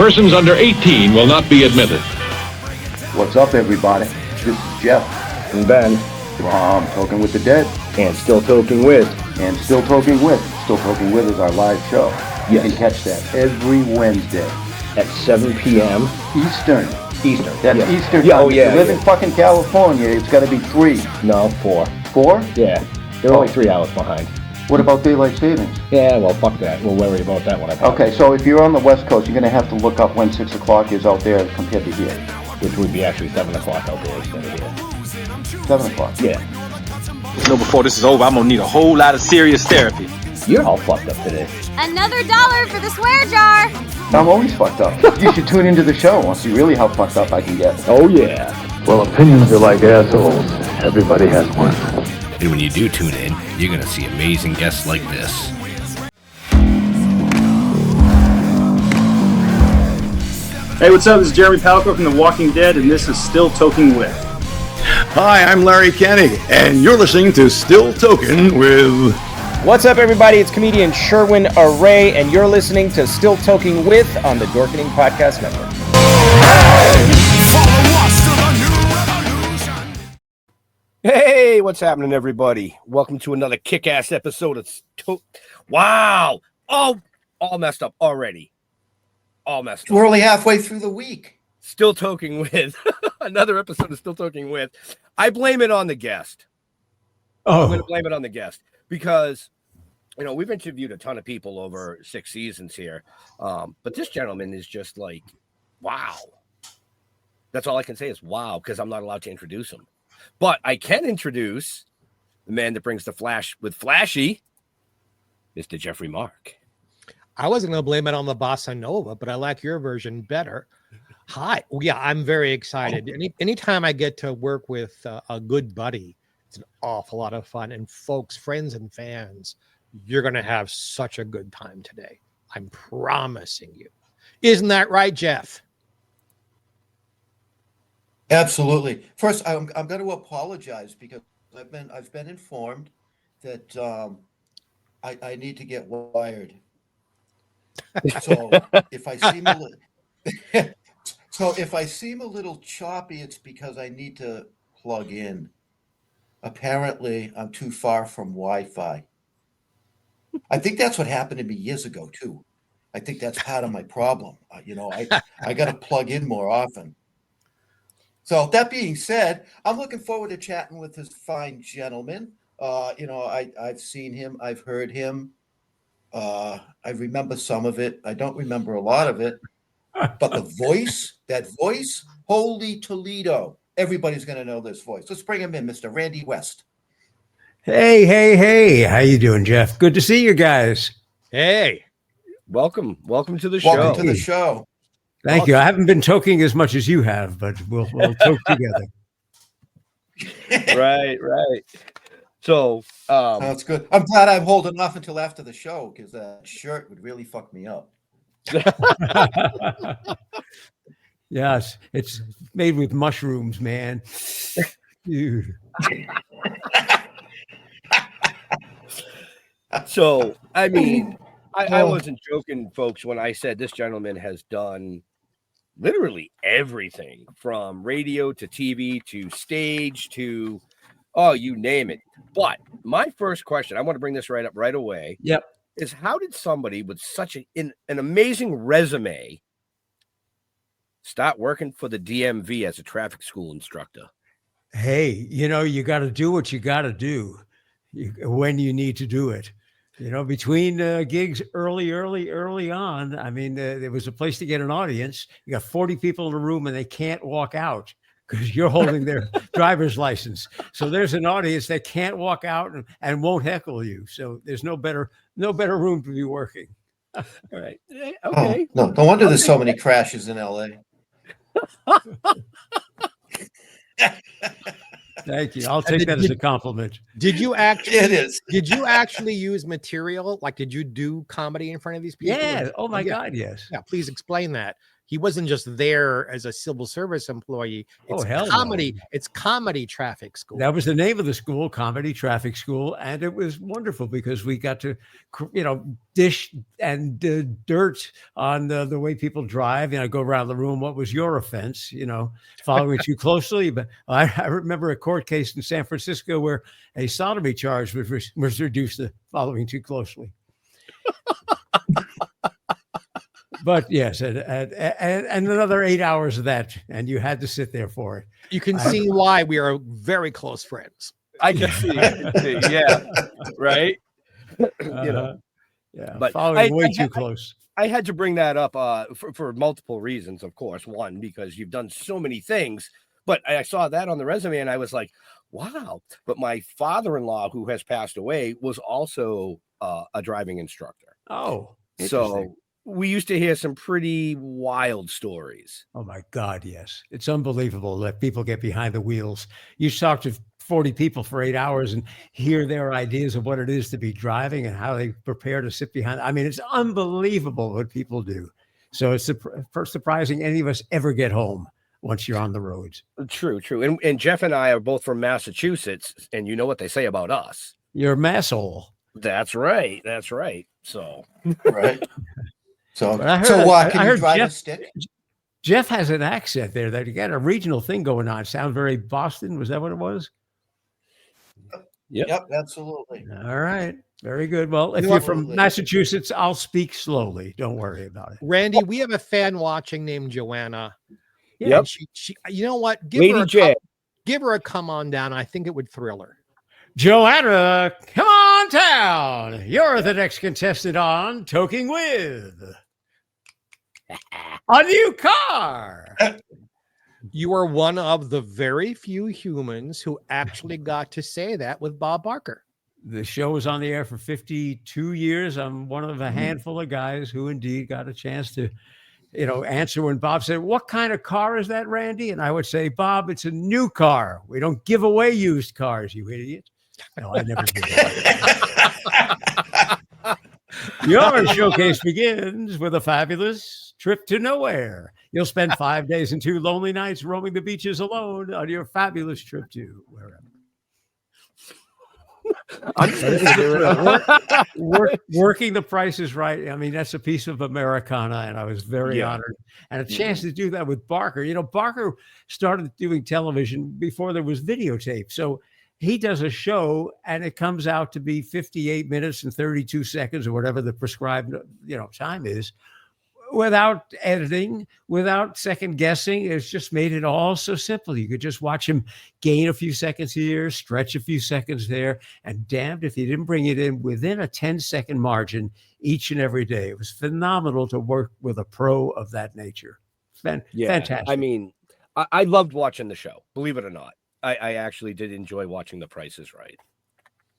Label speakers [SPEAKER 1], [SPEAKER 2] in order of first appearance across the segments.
[SPEAKER 1] Persons under 18 will not be admitted.
[SPEAKER 2] What's up, everybody? This is Jeff.
[SPEAKER 3] And Ben.
[SPEAKER 2] From Toking with the Dead.
[SPEAKER 3] And Still Toking With.
[SPEAKER 2] And Still Toking With. Still Toking With is our live show. Yes. You can catch that every Wednesday.
[SPEAKER 3] At 7 p.m.
[SPEAKER 2] Eastern.
[SPEAKER 3] That's
[SPEAKER 2] Eastern time.
[SPEAKER 3] Yeah, oh, yeah.
[SPEAKER 2] If you live in fucking California, it's got to be 3.
[SPEAKER 3] No, 4.
[SPEAKER 2] 4?
[SPEAKER 3] Yeah. They're only 3 hours behind.
[SPEAKER 2] What about daylight savings?
[SPEAKER 3] Yeah, well, fuck that. We'll worry about that one.
[SPEAKER 2] Okay, so if you're on the West Coast, you're going to have to look up when 6 o'clock is out there compared to here.
[SPEAKER 3] Which would be actually 7 o'clock out there instead of here.
[SPEAKER 2] 7 o'clock?
[SPEAKER 3] Yeah.
[SPEAKER 4] Before this is over, I'm going to need a whole lot of serious therapy.
[SPEAKER 3] You're all fucked up today.
[SPEAKER 5] Another $1 for the swear jar.
[SPEAKER 2] I'm always fucked up. You should tune into the show and see really how fucked up I can get.
[SPEAKER 3] Oh, yeah.
[SPEAKER 6] Well, opinions are like assholes. Everybody has one.
[SPEAKER 7] And when you do tune in, you're going to see amazing guests like this.
[SPEAKER 8] Hey, what's up? This is Jeremy Palco from The Walking Dead, and this is Still Toking With.
[SPEAKER 9] Hi, I'm Larry Kenny, and you're listening to Still Toking With...
[SPEAKER 10] What's up, everybody? It's comedian Sherwin Array, and you're listening to Still Toking With on the Dorkening Podcast Network. Hey, what's happening, everybody? Welcome to another kick-ass episode of Wow! Oh, all messed up already. All messed up.
[SPEAKER 11] We're only halfway through the week.
[SPEAKER 10] Still Toking With. Another episode of Still Toking With. I blame it on the guest. I'm going to blame it on the guest because, you know, we've interviewed a ton of people over 6 seasons here. But this gentleman is just like, wow. That's all I can say is wow, because I'm not allowed to introduce him. But I can introduce the man that brings the flash with Flashy, Mr. Jeffrey Mark.
[SPEAKER 12] I wasn't going to blame it on the Bossa Nova, but I like your version better. Hi. Well, yeah, I'm very excited. Anytime I get to work with a good buddy, it's an awful lot of fun. And folks, friends and fans, you're going to have such a good time today. I'm promising you. Isn't that right, Jeff?
[SPEAKER 11] Absolutely. First, I'm going to apologize because I've been informed that I need to get wired. So if I seem a little choppy, it's because I need to plug in. Apparently, I'm too far from Wi-Fi. I think that's what happened to me years ago too. I think that's part of my problem. I got to plug in more often. So that being said, I'm looking forward to chatting with this fine gentleman. I've seen him, I've heard him. I remember some of it. I don't remember a lot of it. But that voice, holy Toledo. Everybody's going to know this voice. Let's bring him in, Mr. Randy West.
[SPEAKER 13] Hey. How you doing, Jeff? Good to see you guys.
[SPEAKER 10] Hey, welcome to the show.
[SPEAKER 11] Welcome to the show.
[SPEAKER 13] Thank you. I haven't been toking as much as you have, but we'll toke together.
[SPEAKER 10] Right. So
[SPEAKER 11] that's good. I'm glad I'm holding off until after the show because that shirt would really fuck me up.
[SPEAKER 13] Yes, it's made with mushrooms, man. Dude.
[SPEAKER 10] So, I mean, I wasn't joking, folks, when I said this gentleman has done literally everything from radio to TV to stage to, you name it. But my first question, I want to bring this right up right away.
[SPEAKER 13] Yep.
[SPEAKER 10] Is how did somebody with such an amazing resume start working for the DMV as a traffic school instructor?
[SPEAKER 13] Hey, you got to do what you got to do when you need to do it. Between gigs early on, I mean, there was a place to get an audience. You got 40 people in a room and they can't walk out because you're holding their driver's license. So there's an audience that can't walk out and won't heckle you. So there's no better room to be working.
[SPEAKER 10] All right. Okay.
[SPEAKER 11] No wonder there's so many crashes in LA.
[SPEAKER 13] Thank you. I'll take that as a compliment.
[SPEAKER 12] Did you actually?
[SPEAKER 11] It is.
[SPEAKER 12] Did you actually use material? Like, did you do comedy in front of these people?
[SPEAKER 13] Yeah. Oh my God. Yes.
[SPEAKER 12] Yeah. Please explain that. He wasn't just there as a civil service employee. It's
[SPEAKER 13] hell no.
[SPEAKER 12] comedy. It's comedy traffic school.
[SPEAKER 13] That was the name of the school, Comedy Traffic School, and it was wonderful because we got to, dish and dirt on the way people drive. Go around the room. What was your offense? Following too closely. But I remember a court case in San Francisco where a sodomy charge was reduced to following too closely. But yes, and another 8 hours of that, and you had to sit there for it.
[SPEAKER 12] You can see why we are very close friends.
[SPEAKER 10] I can see it. Yeah, right.
[SPEAKER 13] Yeah,
[SPEAKER 10] but
[SPEAKER 13] following way too close.
[SPEAKER 10] I had to bring that up for multiple reasons, of course. One, because you've done so many things, but I saw that on the resume and I was like, wow. But my father-in-law, who has passed away, was also a driving instructor.
[SPEAKER 13] Oh,
[SPEAKER 10] so we used to hear some pretty wild stories.
[SPEAKER 13] Oh my God, yes. It's unbelievable that people get behind the wheels. You talk to 40 people for 8 hours and hear their ideas of what it is to be driving and how they prepare to sit behind. I mean, it's unbelievable what people do. So it's surprising any of us ever get home once you're on the roads.
[SPEAKER 10] True. And Jeff and I are both from Massachusetts, and you know what they say about us.
[SPEAKER 13] You're a masshole.
[SPEAKER 10] That's right. So,
[SPEAKER 11] right. So
[SPEAKER 13] can
[SPEAKER 11] you drive a stick?
[SPEAKER 13] Jeff has an accent there that you got a regional thing going on. Sounds very Boston. Was that what it was?
[SPEAKER 11] Yep, absolutely.
[SPEAKER 13] All right. Very good. Well, if you're from Massachusetts, I'll speak slowly. Don't worry about it.
[SPEAKER 12] Randy, we have a fan watching named Joanna.
[SPEAKER 10] Yep.
[SPEAKER 12] She you know what? Give her a come on down. I think it would thrill her.
[SPEAKER 13] Joanna, come on down. You're the next contestant on Toking with a new car.
[SPEAKER 12] You are one of the very few humans who actually got to say that with Bob Barker.
[SPEAKER 13] The show was on the air for 52 years. I'm one of a handful of guys who indeed got a chance to, answer when Bob said, "What kind of car is that, Randy?" And I would say, "Bob, it's a new car. We don't give away used cars, you idiot." No, I never did. Your showcase begins with a fabulous trip to nowhere. You'll spend 5 days and 2 lonely nights roaming the beaches alone on your fabulous trip to wherever. Working the Price is Right. I mean, that's a piece of Americana, and I was very honored. And a chance to do that with Barker. Barker started doing television before there was videotape. So he does a show, and it comes out to be 58 minutes and 32 seconds or whatever the prescribed, time is, without editing, without second guessing. It's just made it all so simple. You could just watch him gain a few seconds here, stretch a few seconds there, and damned if he didn't bring it in within a 10-second margin each and every day. It was phenomenal to work with a pro of that nature. Fantastic.
[SPEAKER 10] I mean, I loved watching the show, believe it or not. I actually did enjoy watching The Price is Right.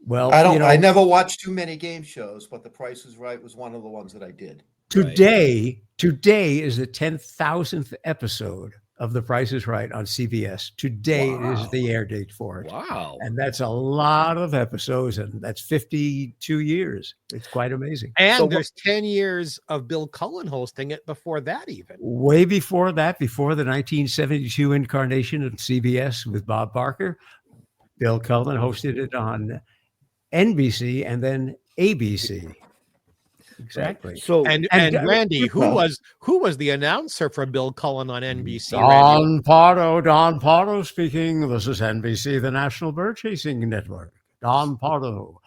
[SPEAKER 13] Well,
[SPEAKER 11] I never watched too many game shows, but The Price is Right was one of the ones that I did.
[SPEAKER 13] Today is the 10,000th episode of The Price is Right on CBS. Today is the air date for it.
[SPEAKER 10] Wow.
[SPEAKER 13] And that's a lot of episodes, and that's 52 years. It's quite amazing.
[SPEAKER 12] And there's 10 years of Bill Cullen hosting it before that even.
[SPEAKER 13] Way before that, before the 1972 incarnation of CBS with Bob Barker, Bill Cullen hosted it on NBC and then ABC. Exactly.
[SPEAKER 12] So and Randy, who was the announcer for Bill Cullen on NBC?
[SPEAKER 13] Don Pardo speaking. This is NBC, the National Bird Chasing Network. Don Pardo,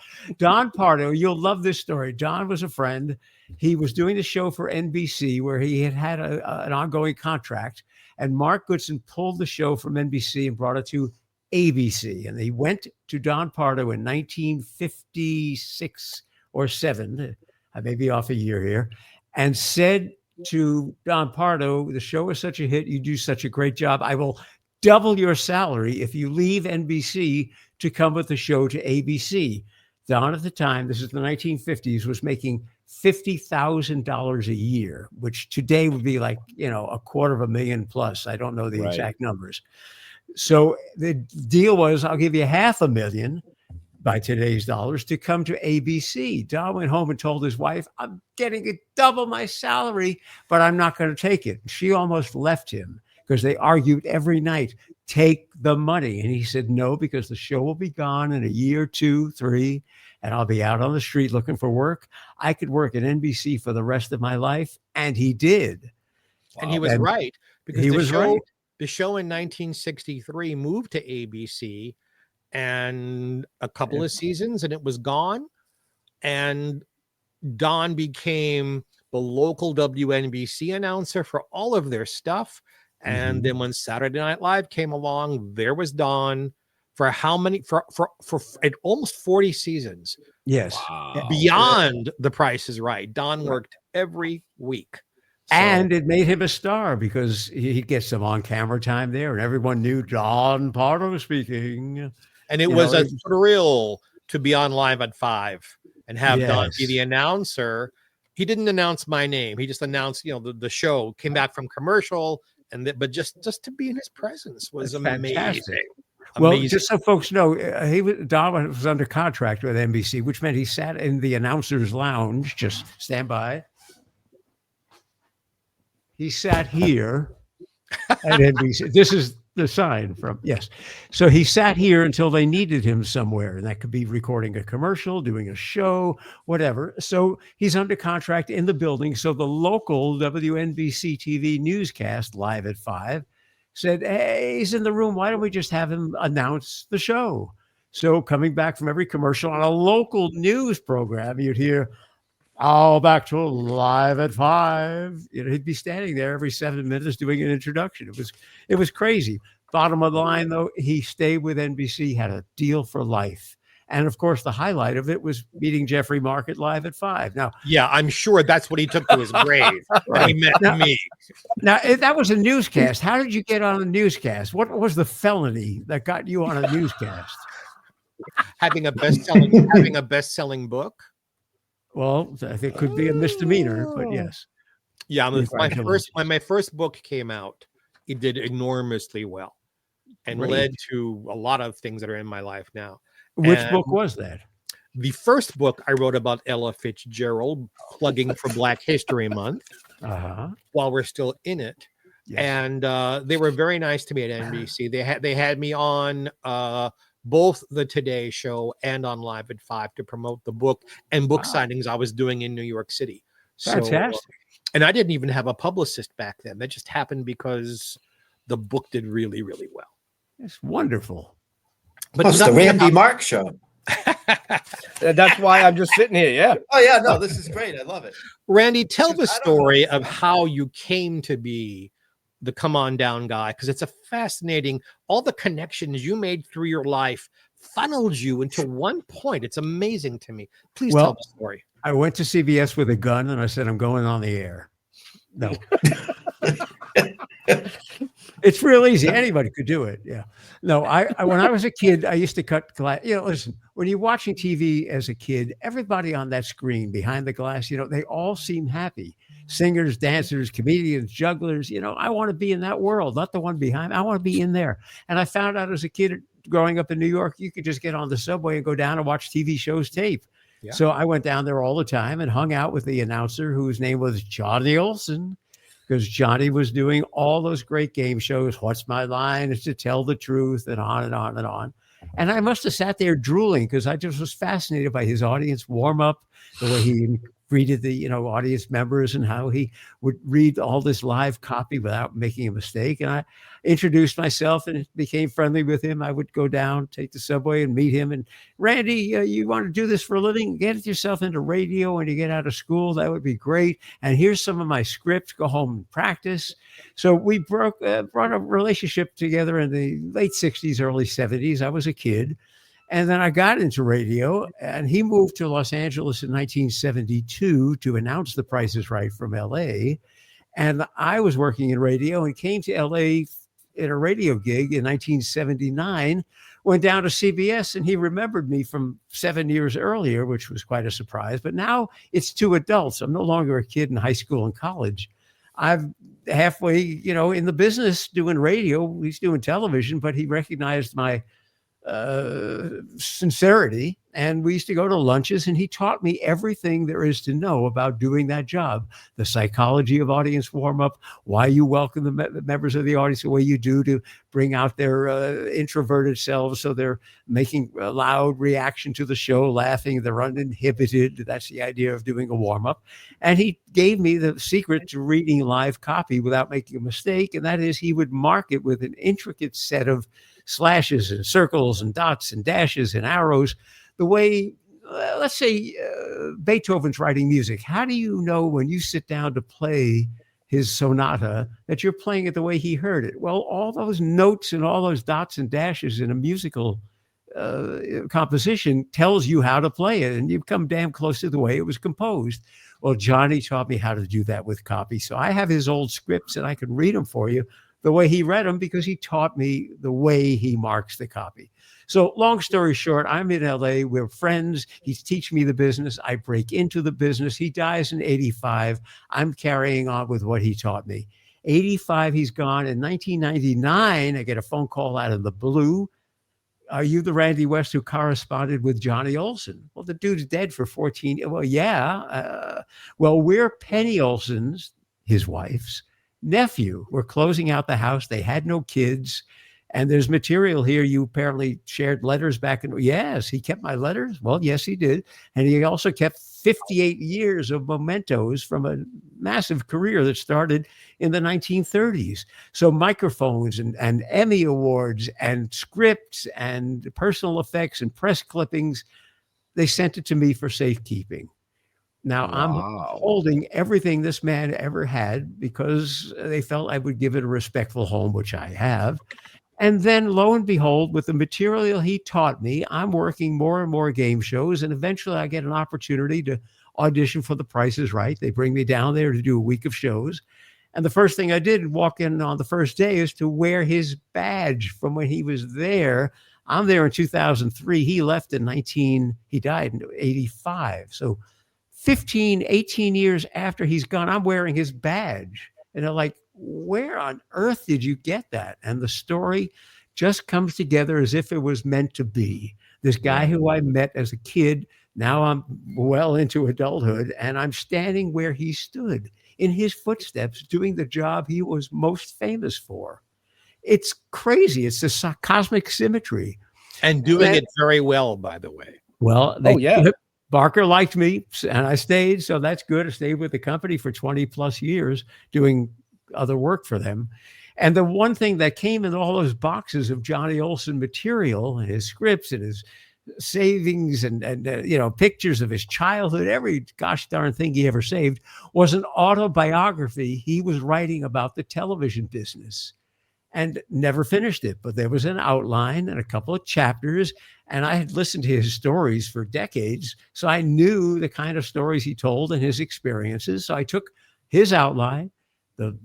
[SPEAKER 13] you'll love this story. Don was a friend. He was doing the show for NBC where he had an ongoing contract, and Mark Goodson pulled the show from NBC and brought it to ABC. And he went to Don Pardo in 1956 or 7. I may be off a year here, and said to Don Pardo, "The show is such a hit. You do such a great job. I will double your salary if you leave NBC to come with the show to ABC." Don, at the time, this is the 1950s, was making $50,000 a year, which today would be like, $250,000 plus. I don't know the exact numbers. So the deal was, I'll give you $500,000. by today's dollars, to come to ABC. Don went home and told his wife, I'm getting double my salary, but I'm not going to take it. She almost left him because they argued every night, take the money. And he said, no, because the show will be gone in a year, 2, 3, and I'll be out on the street looking for work. I could work at NBC for the rest of my life. And he did.
[SPEAKER 12] And he was right. Because
[SPEAKER 13] he was right.
[SPEAKER 12] The show in 1963 moved to ABC and a couple of seasons and it was gone. And Don became the local WNBC announcer for all of their stuff. And then when Saturday Night Live came along, there was Don for how many, for almost 40 seasons.
[SPEAKER 13] Yes.
[SPEAKER 12] Wow. Beyond The Price is Right. Don worked every week. So,
[SPEAKER 13] and it made him a star because he gets some on-camera time there, and everyone knew Don Pardo speaking.
[SPEAKER 12] And it was a thrill to be on Live at 5 and have Don be the announcer. He didn't announce my name. He just announced, the show came back from commercial, but just to be in his presence was amazing.
[SPEAKER 13] Fantastic. Well, just so folks know, Don was under contract with NBC, which meant he sat in the announcer's lounge. Just stand by. He sat here at NBC. This is the sign from, yes. So he sat here until they needed him somewhere. And that could be recording a commercial, doing a show, whatever. So he's under contract in the building. So the local WNBC TV newscast, Live at 5, said, hey, he's in the room. Why don't we just have him announce the show? So coming back from every commercial on a local news program, you'd hear, back to Live at 5. He'd be standing there every 7 minutes doing an introduction. It was crazy. Bottom of the line, though, he stayed with NBC, had a deal for life. And of course, the highlight of it was meeting Jeffrey Mark at Live at 5. Now,
[SPEAKER 12] yeah, I'm sure that's what he took to his grave when he met me.
[SPEAKER 13] Now, that was a newscast. How did you get on a newscast? What was the felony that got you on a newscast?
[SPEAKER 12] having a best-selling book.
[SPEAKER 13] Well, I think it could be a misdemeanor, but yes.
[SPEAKER 12] Yeah, when my first book came out, it did enormously well and led to a lot of things that are in my life now.
[SPEAKER 13] Which book was that?
[SPEAKER 12] The first book I wrote about Ella Fitzgerald, plugging for Black History Month, while we're still in it. Yes. And they were very nice to me at NBC. They had me on both the Today Show and on Live at 5 to promote the book and book signings I was doing in New York City.
[SPEAKER 13] Fantastic.
[SPEAKER 12] And I didn't even have a publicist back then. That just happened because the book did really, really well.
[SPEAKER 13] It's wonderful.
[SPEAKER 11] But it's the Randy Mark show.
[SPEAKER 10] That's why I'm just sitting here. Yeah.
[SPEAKER 11] Oh, yeah. No, this is great. I love it.
[SPEAKER 12] Randy, tell the story of how you came to be the Come On Down guy, because it's a fascinating, all the connections you made through your life funneled you into one point. It's amazing to me. Please tell the story.
[SPEAKER 13] I went to CBS with a gun and I said, I'm going on the air. No. It's real easy. Anybody could do it. Yeah. No, when I was a kid, I used to cut glass. Listen, when you're watching TV as a kid, everybody on that screen behind the glass, they all seem happy. Singers, dancers, comedians, jugglers. I want to be in that world, not the one behind. I want to be in there. And I found out as a kid growing up in New York, you could just get on the subway and go down and watch TV shows tape. Yeah. So I went down there all the time and hung out with the announcer whose name was Johnny Olson, because Johnny was doing all those great game shows. What's My Line? Is to Tell the Truth, and on and on and on. And I must have sat there drooling because I just was fascinated by his audience warm up, the way he greeted the audience members and how he would read all this live copy without making a mistake. And I introduced myself and became friendly with him. I would go down, take the subway and meet him. And Randy, you want to do this for a living? Get yourself into radio when you get out of school. That would be great. And here's some of my scripts. Go home and practice. So we brought a relationship together in the late 60s, early 70s. I was a kid. And then I got into radio, and he moved to Los Angeles in 1972 to announce The Price is Right from LA. And I was working in radio and came to LA in a radio gig in 1979, went down to CBS, and he remembered me from 7 years earlier, which was quite a surprise. But now it's 2 adults. I'm no longer a kid in high school and college. I'm halfway, in the business doing radio. He's doing television, but he recognized my sincerity. And we used to go to lunches, and he taught me everything there is to know about doing that job. The psychology of audience warm-up, why you welcome the members of the audience the way you do to bring out their introverted selves so they're making a loud reaction to the show, laughing, they're uninhibited. That's the idea of doing a warm-up. And he gave me the secret to reading live copy without making a mistake, and that is he would mark it with an intricate set of slashes and circles and dots and dashes and arrows, the way, let's say, Beethoven's writing music. How do you know when you sit down to play his sonata that you're playing it the way he heard it? Well, all those notes and all those dots and dashes in a musical composition tells you how to play it, and you come damn close to the way it was composed. Well, Johnny taught me how to do that with copy. So I have his old scripts, and I can read them for you the way he read them because he taught me the way he marks the copy. So long story short, I'm in LA. We're friends. He's teaching me the business. I break into the business. He dies in 85. I'm carrying on with what he taught me. 85, he's gone. In 1999, I get a phone call out of the blue. Are you the Randy West who corresponded with Johnny Olson? Well, the dude's dead for 14. Well, yeah. Well, we're Penny Olson's, his wife's, nephew. We're closing out the house. They had no kids. And there's material here. You apparently shared letters back in. Yes, he kept my letters. Well, yes, he did. And he also kept 58 years of mementos from a massive career that started in the 1930s. So microphones and Emmy Awards and scripts and personal effects and press clippings, they sent it to me for safekeeping. Now, I'm holding everything this man ever had because they felt I would give it a respectful home, which I have. And then, lo and behold, with the material he taught me, I'm working more and more game shows, and eventually I get an opportunity to audition for The Price is Right. They bring me down there to do a week of shows. And the first thing I did, walk in on the first day, is to wear his badge from when he was there. I'm there in 2003. He left he died in 85. So 15, 18 years after he's gone, I'm wearing his badge. And they're like, where on earth did you get that? And the story just comes together as if it was meant to be. This guy who I met as a kid, now I'm well into adulthood, and I'm standing where he stood in his footsteps, doing the job he was most famous for. It's crazy. It's a cosmic symmetry.
[SPEAKER 12] And doing it very well, by the way.
[SPEAKER 13] Well, Barker liked me, and I stayed, so that's good. I stayed with the company for 20 plus years doing other work for them. And the one thing that came in all those boxes of Johnny Olson material and his scripts and his savings and pictures of his childhood, every gosh darn thing he ever saved, was an autobiography he was writing about the television business, and never finished it. But there was an outline and a couple of chapters, and I had listened to his stories for decades, so I knew the kind of stories he told and his experiences. So I took his outline, the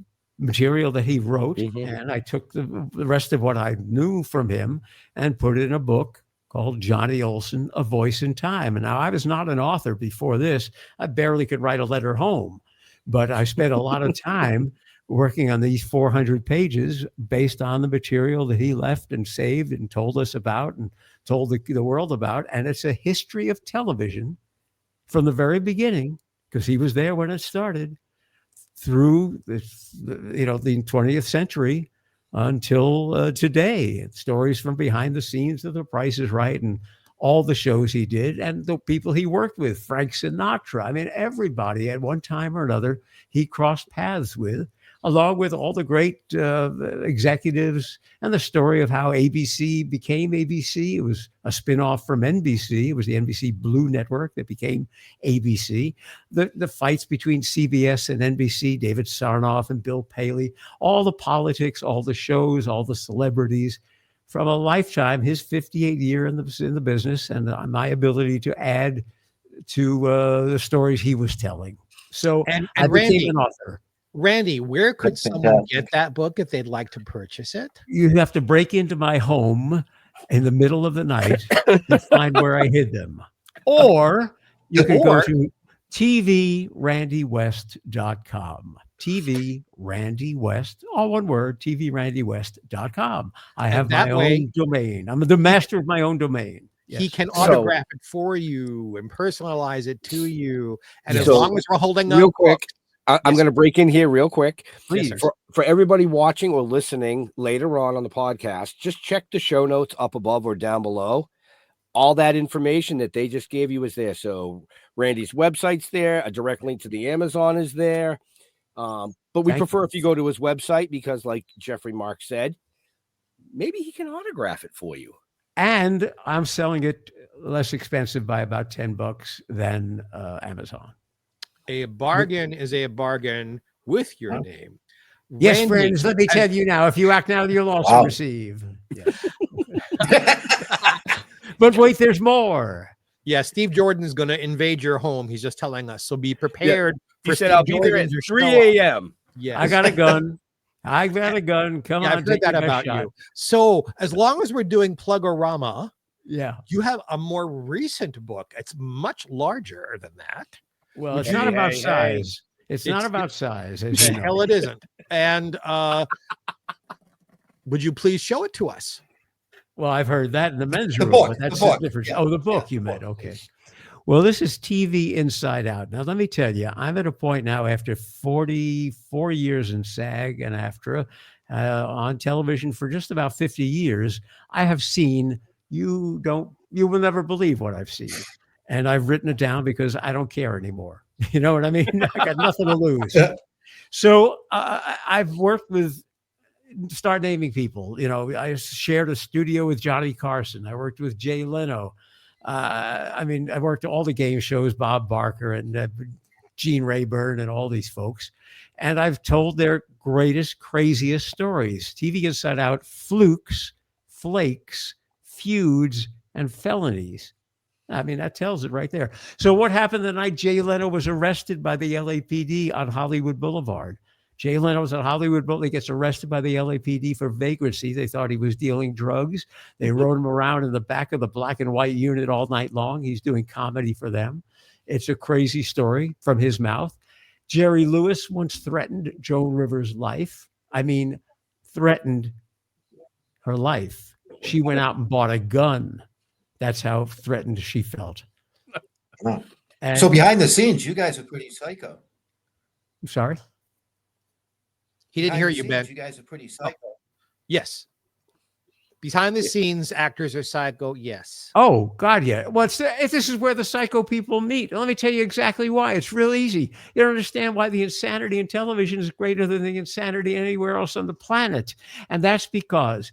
[SPEAKER 13] material that he wrote, and I took the rest of what I knew from him and put it in a book called Johnny Olson, A Voice in Time. And now, I was not an author before this. I barely could write a letter home, but I spent a lot of time working on these 400 pages based on the material that he left and saved and told us about and told the world about. And it's a history of television from the very beginning, because he was there when it started, through the 20th century until today. Stories from behind the scenes of The Price is Right and all the shows he did, and the people he worked with, Frank Sinatra. I mean, everybody at one time or another he crossed paths with, along with all the great executives, and the story of how ABC became ABC. It was a spinoff from NBC. It was the NBC Blue Network that became ABC. The fights between CBS and NBC, David Sarnoff and Bill Paley, all the politics, all the shows, all the celebrities, from a lifetime, his 58 year in the business, and my ability to add to the stories he was telling. So I became an author.
[SPEAKER 12] Randy, where could someone get that book if they'd like to purchase it?
[SPEAKER 13] You have to break into my home in the middle of the night to find where I hid them. Or you could go to tvrandywest.com. tvrandywest, all one word, tvrandywest.com. I have my own domain. I'm the master of my own domain.
[SPEAKER 12] He
[SPEAKER 13] Yes.
[SPEAKER 12] can autograph it for you and personalize it to you. And as long as we're holding
[SPEAKER 10] real
[SPEAKER 12] up
[SPEAKER 10] quick,
[SPEAKER 12] books,
[SPEAKER 10] I'm going to break in here real quick.
[SPEAKER 13] Please.
[SPEAKER 10] For everybody watching or listening later on the podcast, just check the show notes up above or down below. All that information that they just gave you is there. So Randy's website's there. A direct link to the Amazon is there. But we prefer if you go to his website because, like Jeffrey Mark said, maybe he can autograph it for you.
[SPEAKER 13] And I'm selling it less expensive by about $10 than Amazon.
[SPEAKER 12] a bargain is a bargain with your name.
[SPEAKER 13] Yes,
[SPEAKER 12] Randy,
[SPEAKER 13] friends, let me tell you now, if you act now, you'll also receive. Yes. But wait, there's more.
[SPEAKER 12] Yeah, Steve Jordan is going to invade your home. He's just telling us. So be prepared.
[SPEAKER 10] He said, I'll be there at 3 a.m.
[SPEAKER 12] Yes.
[SPEAKER 13] I got a gun. I got a gun. Come on.
[SPEAKER 12] I've heard that about you. So as long as we're doing Plugorama, you have a more recent book. It's much larger than that.
[SPEAKER 13] Well, it's not about size. It's not about size. As you know.
[SPEAKER 12] Hell, it isn't. And would you please show it to us?
[SPEAKER 13] Well, I've heard that in the men's room,
[SPEAKER 11] book,
[SPEAKER 13] but that's
[SPEAKER 11] the book.
[SPEAKER 13] different.
[SPEAKER 11] Yeah.
[SPEAKER 13] Oh, the book you meant. Okay. Well, this is TV Inside Out. Now, let me tell you, I'm at a point now after 44 years in SAG and after on television for just about 50 years, I have seen, you will never believe what I've seen. And I've written it down because I don't care anymore. You know what I mean? I got nothing to lose. So I've worked with, start naming people. You know, I shared a studio with Johnny Carson. I worked with Jay Leno. I mean, I worked all the game shows, Bob Barker and Gene Rayburn and all these folks. And I've told their greatest, craziest stories. TV Inside Out, flukes, flakes, feuds, and felonies. I mean, that tells it right there. So what happened the night Jay Leno was arrested by the LAPD on Hollywood Boulevard? Jay Leno was on Hollywood Boulevard. He gets arrested by the LAPD for vagrancy. They thought he was dealing drugs. They rode him around in the back of the black and white unit all night long. He's doing comedy for them. It's a crazy story from his mouth. Jerry Lewis once threatened Joan Rivers' life. I mean, threatened her life. She went out and bought a gun. That's how threatened she felt. And,
[SPEAKER 11] so behind the scenes, you guys are pretty psycho.
[SPEAKER 13] I'm sorry?
[SPEAKER 12] He didn't hear you, Ben.
[SPEAKER 11] You guys are pretty psycho.
[SPEAKER 12] Yes. Behind the scenes, actors are psycho. Yes.
[SPEAKER 13] Oh, God, yeah. Well, this is where the psycho people meet. Let me tell you exactly why. It's real easy. You don't understand why the insanity in television is greater than the insanity anywhere else on the planet. And that's because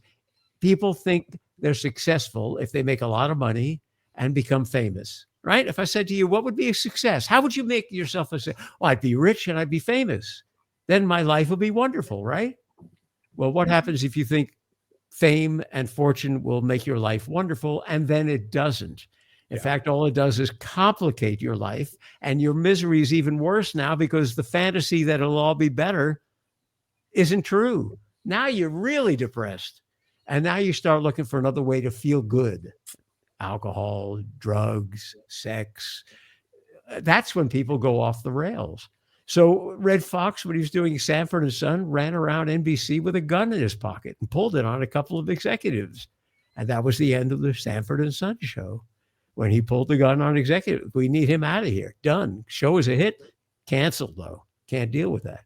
[SPEAKER 13] people think they're successful if they make a lot of money and become famous, right? If I said to you, what would be a success? How would you make yourself a success? Well, I'd be rich and I'd be famous. Then my life will be wonderful, right? Well, what happens if you think fame and fortune will make your life wonderful, and then it doesn't? In fact, all it does is complicate your life, and your misery is even worse now because the fantasy that it'll all be better isn't true. Now you're really depressed, and now you start looking for another way to feel good. Alcohol, drugs, sex. That's when people go off the rails. So Red Fox, when he was doing Sanford and Son, ran around NBC with a gun in his pocket and pulled it on a couple of executives. And that was the end of the Sanford and Son show. When he pulled the gun on executives, we need him out of here. Done. Show is a hit. Canceled, though. Can't deal with that.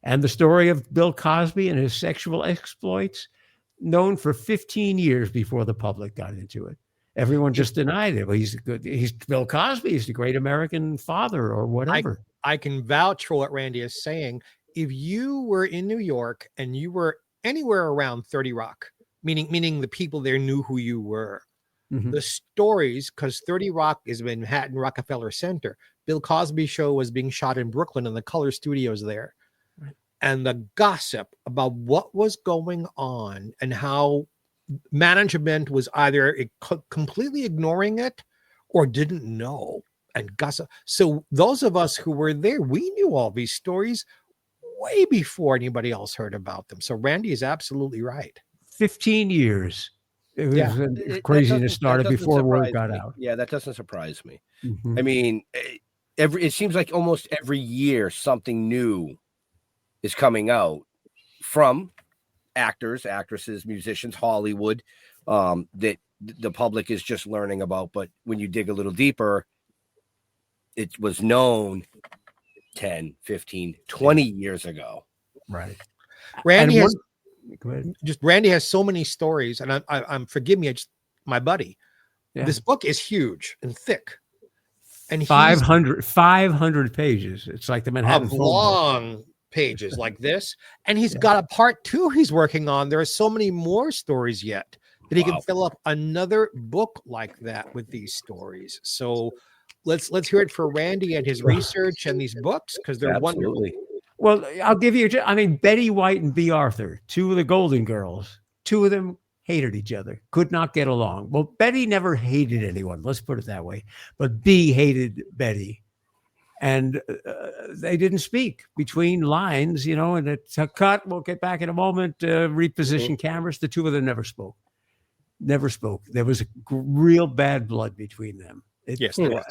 [SPEAKER 13] And the story of Bill Cosby and his sexual exploits, known for 15 years before the public got into it. Everyone just denied it. Well, he's Bill Cosby. He's the great American father or whatever.
[SPEAKER 12] I can vouch for what Randy is saying. If you were in New York and you were anywhere around 30 Rock, meaning the people there knew who you were, the stories, because 30 Rock is in Manhattan, Rockefeller Center. Bill Cosby's show was being shot in Brooklyn in the Color Studios there. Right. And the gossip about what was going on and how management was either completely ignoring it or didn't know and gossip. So those of us who were there, we knew all these stories way before anybody else heard about them. So Randy is absolutely right.
[SPEAKER 13] 15 years It was
[SPEAKER 10] That
[SPEAKER 13] craziness started
[SPEAKER 10] doesn't
[SPEAKER 13] before word
[SPEAKER 10] surprise
[SPEAKER 13] got
[SPEAKER 10] me.
[SPEAKER 13] out.
[SPEAKER 10] Yeah, that doesn't surprise me.
[SPEAKER 13] Mhm.
[SPEAKER 10] I mean, it seems like almost every year something new is coming out from actors, actresses, musicians, Hollywood, that the public is just learning about. But when you dig a little deeper, it was known 10, 15, 20 years ago.
[SPEAKER 13] Right.
[SPEAKER 12] Randy
[SPEAKER 13] And
[SPEAKER 12] has
[SPEAKER 13] go ahead.
[SPEAKER 12] Randy has so many stories, and I'm forgive me, it's my buddy.
[SPEAKER 13] Yeah.
[SPEAKER 12] This book is huge and thick, and
[SPEAKER 13] 500 pages. It's like the Manhattan
[SPEAKER 12] of
[SPEAKER 13] phone book.
[SPEAKER 12] long pages like this, and he's got a part 2 he's working on. There are so many more stories yet that he can fill up another book like that with these stories. So let's hear it for Randy and his research and these books, because they're wonderful.
[SPEAKER 13] Well, I'll give you, I mean, Betty White and B. Arthur, 2 of the Golden Girls, 2 of them hated each other, could not get along. Well, Betty never hated anyone, let's put it that way. But B hated Betty. And they didn't speak between lines, you know, and it's a cut. We'll get back in a moment, reposition cameras. The 2 of them never spoke. Never spoke. There was a real bad blood between them.
[SPEAKER 12] Yes, there was.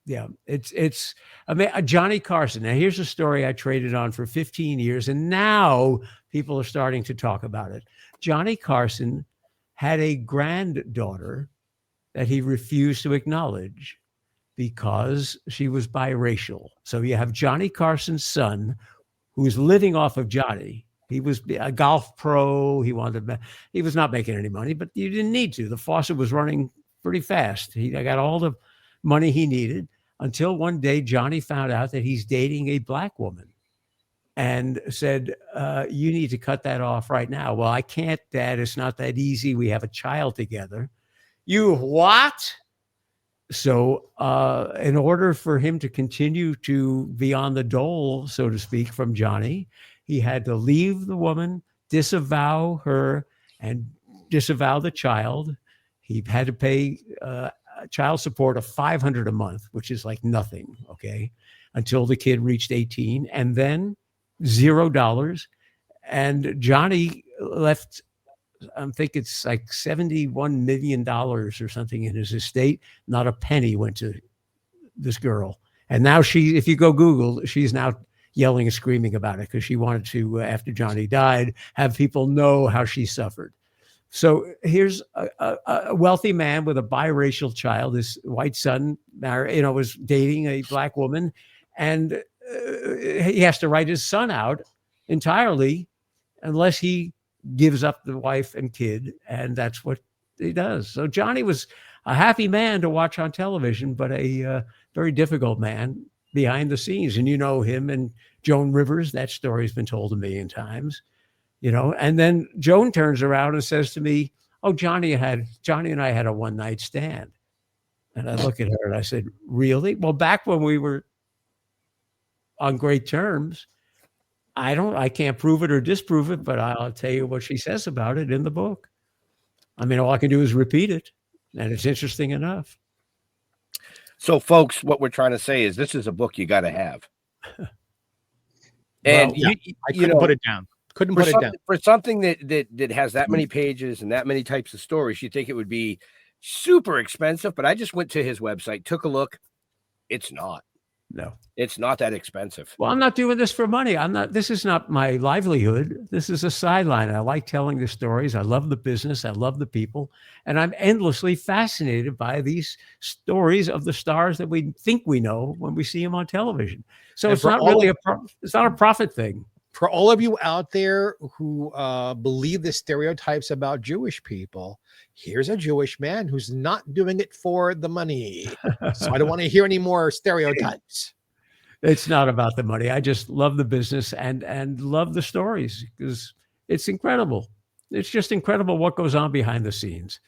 [SPEAKER 13] Yeah, it's. I mean, Johnny Carson. Now, here's a story I traded on for 15 years, and now people are starting to talk about it. Johnny Carson had a granddaughter that he refused to acknowledge because she was biracial. So you have Johnny Carson's son, who was living off of Johnny. He was a golf pro. He was not making any money, but you didn't need to. The faucet was running pretty fast. He got all the money he needed until one day Johnny found out that he's dating a black woman and said, you need to cut that off right now. Well, I can't, Dad. It's not that easy. We have a child together. You what? So in order for him to continue to be on the dole, so to speak, from Johnny, he had to leave the woman, disavow her, and disavow the child. He had to pay child support of $500 a month, which is like nothing, okay, until the kid reached 18, and then $0. And Johnny left, I think it's like $71 million or something in his estate. Not a penny went to this girl. And now if you go Google, she's now yelling and screaming about it because she wanted to, after Johnny died, have people know how she suffered. So here's a wealthy man with a biracial child. His white son, was dating a black woman, and he has to write his son out entirely unless he gives up the wife and kid, and that's what he does. So Johnny was a happy man to watch on television, but a very difficult man behind the scenes. And you know him and Joan Rivers. That story's been told a million times. And then Joan turns around and says to me, oh, Johnny and I had a one-night stand. And I look at her and I said, really? Well, back when we were on great terms, I can't prove it or disprove it, but I'll tell you what she says about it in the book. I mean, all I can do is repeat it, and it's interesting enough.
[SPEAKER 10] So, folks, what we're trying to say is this is a book you got to have. And
[SPEAKER 12] I couldn't put it down. Couldn't put it down.
[SPEAKER 10] For something that has that many pages and that many types of stories, you'd think it would be super expensive, but I just went to his website, took a look. It's not.
[SPEAKER 13] No.
[SPEAKER 10] It's not that expensive.
[SPEAKER 13] Well, I'm not doing this for money. This is not my livelihood. This is a sideline. I like telling the stories. I love the business. I love the people. And I'm endlessly fascinated by these stories of the stars that we think we know when we see them on television. So it's not really it's not a profit thing.
[SPEAKER 12] For all of you out there who believe the stereotypes about Jewish people, here's a Jewish man who's not doing it for the money. So I don't want to hear any more stereotypes.
[SPEAKER 13] It's not about the money. I just love the business and love the stories because it's incredible. It's just incredible what goes on behind the scenes.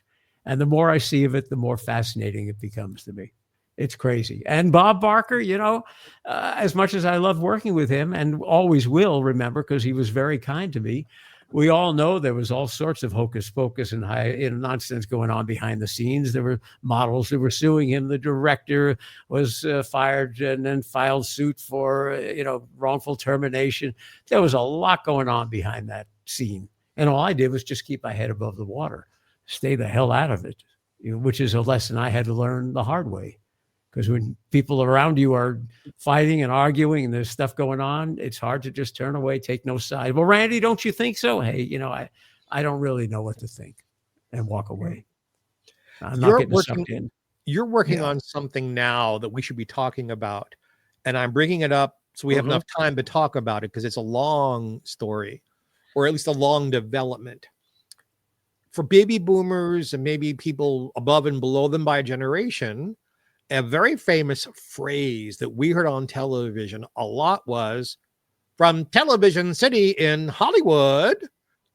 [SPEAKER 13] And the more I see of it, the more fascinating it becomes to me. It's crazy. And Bob Barker, as much as I love working with him and always will remember because he was very kind to me, we all know there was all sorts of hocus pocus and nonsense going on behind the scenes. There were models who were suing him. The director was fired and then filed suit for, wrongful termination. There was a lot going on behind that scene. And all I did was just keep my head above the water. stay the hell out of it, which is a lesson I had to learn the hard way. Because when people around you are fighting and arguing and there's stuff going on, it's hard to just turn away, take no side. Well, Randy, don't you think so? Hey, I don't really know what to think, and walk away. I'm not getting sucked in.
[SPEAKER 12] You're working on something now that we should be talking about. And I'm bringing it up so we have enough time to talk about it because it's a long story, or at least a long development. For baby boomers and maybe people above and below them by generation, a very famous phrase that we heard on television a lot was from Television City in Hollywood.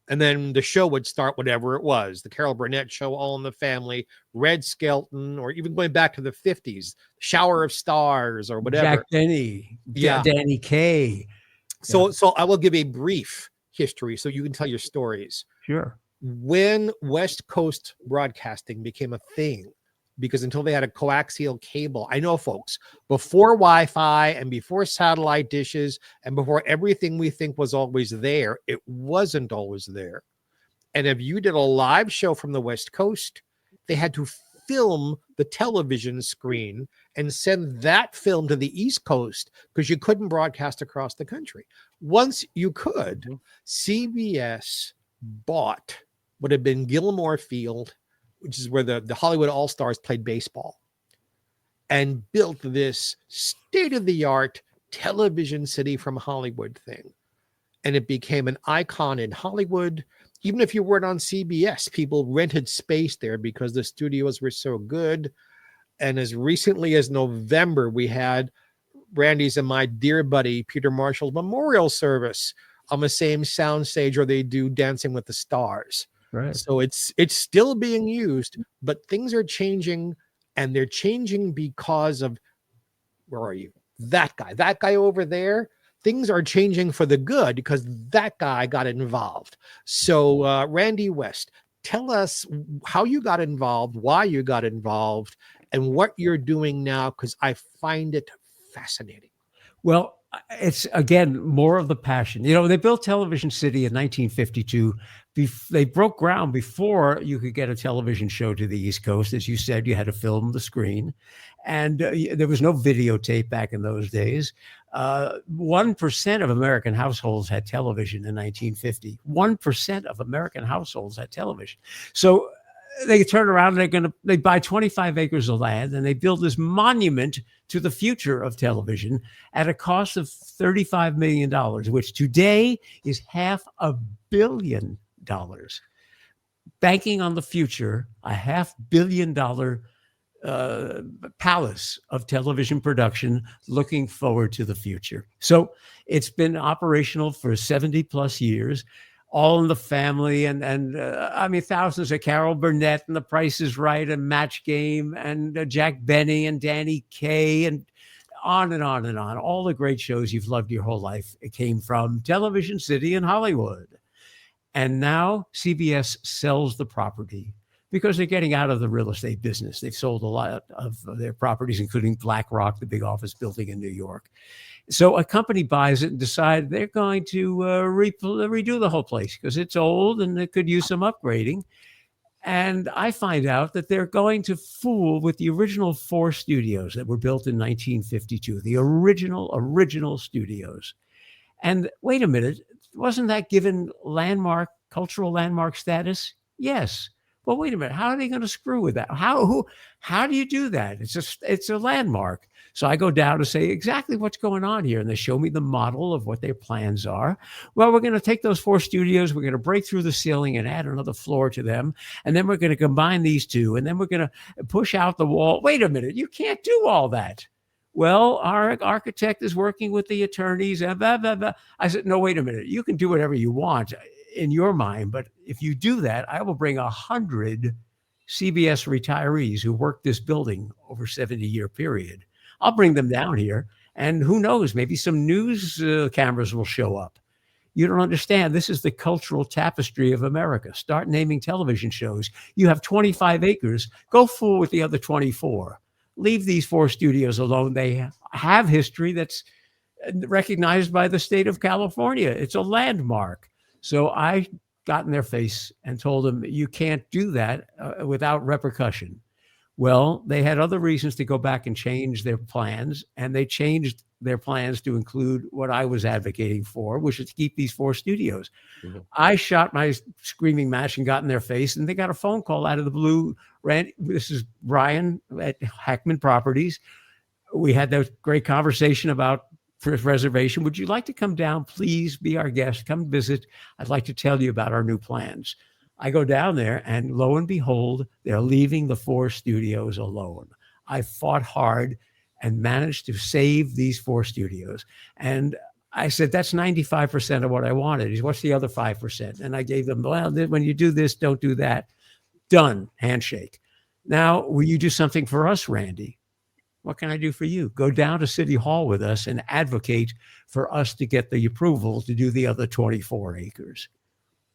[SPEAKER 12] And then the show would start, whatever it was, the Carol Burnett show, All in the Family, Red Skelton, or even going back to the 50s, Shower of Stars or whatever.
[SPEAKER 13] Jack Benny, Danny Kaye.
[SPEAKER 12] So I will give a brief history so you can tell your stories.
[SPEAKER 13] Sure.
[SPEAKER 12] When West Coast broadcasting became a thing, because until they had a coaxial cable, I know, folks, before Wi-Fi and before satellite dishes and before everything we think was always there, it wasn't always there. And if you did a live show from the West Coast, they had to film the television screen and send that film to the East Coast because you couldn't broadcast across the country. Once you could, CBS bought what had been Gilmore Field, which is where the Hollywood All-Stars played baseball, and built this state-of-the-art Television City from Hollywood thing. And it became an icon in Hollywood. Even if you weren't on CBS, people rented space there because the studios were so good. And as recently as November, we had Randy's and my dear buddy Peter Marshall's memorial service on the same soundstage where they do Dancing with the Stars.
[SPEAKER 13] Right.
[SPEAKER 12] So it's still being used, but things are changing, and they're changing because of, where are you? That guy over there. Things are changing for the good because that guy got involved. So Randy West, tell us how you got involved, why you got involved, and what you're doing now, because I find it fascinating.
[SPEAKER 13] Well, it's, again, more of the passion. They built Television City in 1952. They broke ground before you could get a television show to the East Coast. As you said, you had to film the screen. And there was no videotape back in those days. 1% of American households had television in 1950. 1% of American households had television. So they turn around and they buy 25 acres of land and they build this monument to the future of television at a cost of $35 million, which today is $500 million. Banking on the future, a $500 million palace of television production, looking forward to the future. So it's been operational for 70 plus years. All in the Family, and I mean, thousands of Carol Burnett and The Price is Right and Match Game and Jack Benny and Danny Kaye and on and on and on. All the great shows you've loved your whole life. It came from Television City in Hollywood. And now CBS sells the property because they're getting out of the real estate business. They've sold a lot of their properties, including BlackRock, the big office building in New York. So a company buys it and decides they're going to redo the whole place because it's old and it could use some upgrading. And I find out that they're going to fool with the original 4 studios that were built in 1952, the original studios. And wait a minute, wasn't that given cultural landmark status? Yes. Well, wait a minute. How are they going to screw with that? How do you do that? It's a landmark. So I go down to say exactly what's going on here. And they show me the model of what their plans are. Well, we're going to take those 4 studios. We're going to break through the ceiling and add another floor to them. And then we're going to combine these 2. And then we're going to push out the wall. Wait a minute. You can't do all that. Well, our architect is working with the attorneys. And blah, blah, blah. I said, no, wait a minute. You can do whatever you want in your mind. But if you do that, I will bring 100 CBS retirees who worked this building over a 70-year period. I'll bring them down here. And who knows, maybe some news cameras will show up. You don't understand. This is the cultural tapestry of America. Start naming television shows. You have 25 acres. Go fool with the other 24. Leave these 4 studios alone. They have history that's recognized by the state of California. It's a landmark. So I got in their face and told them, you can't do that without repercussion. Well, they had other reasons to go back and change their plans, and they changed their plans to include what I was advocating for, which is to keep these 4 studios.
[SPEAKER 10] Mhm.
[SPEAKER 13] I shot my screaming match and got in their face, and they got a phone call out of the blue. This is Brian at Hackman Properties. We had that great conversation about first reservation. Would you like to come down? Please be our guest. Come visit. I'd like to tell you about our new plans. I go down there, and lo and behold, they're leaving the 4 studios alone. I fought hard and managed to save these 4 studios. And I said, that's 95% of what I wanted. He said, what's the other 5%? And I gave them, well, when you do this, don't do that. Done. Handshake. Now, will you do something for us, Randy? What can I do for you? Go down to City Hall with us and advocate for us to get the approval to do the other 24 acres.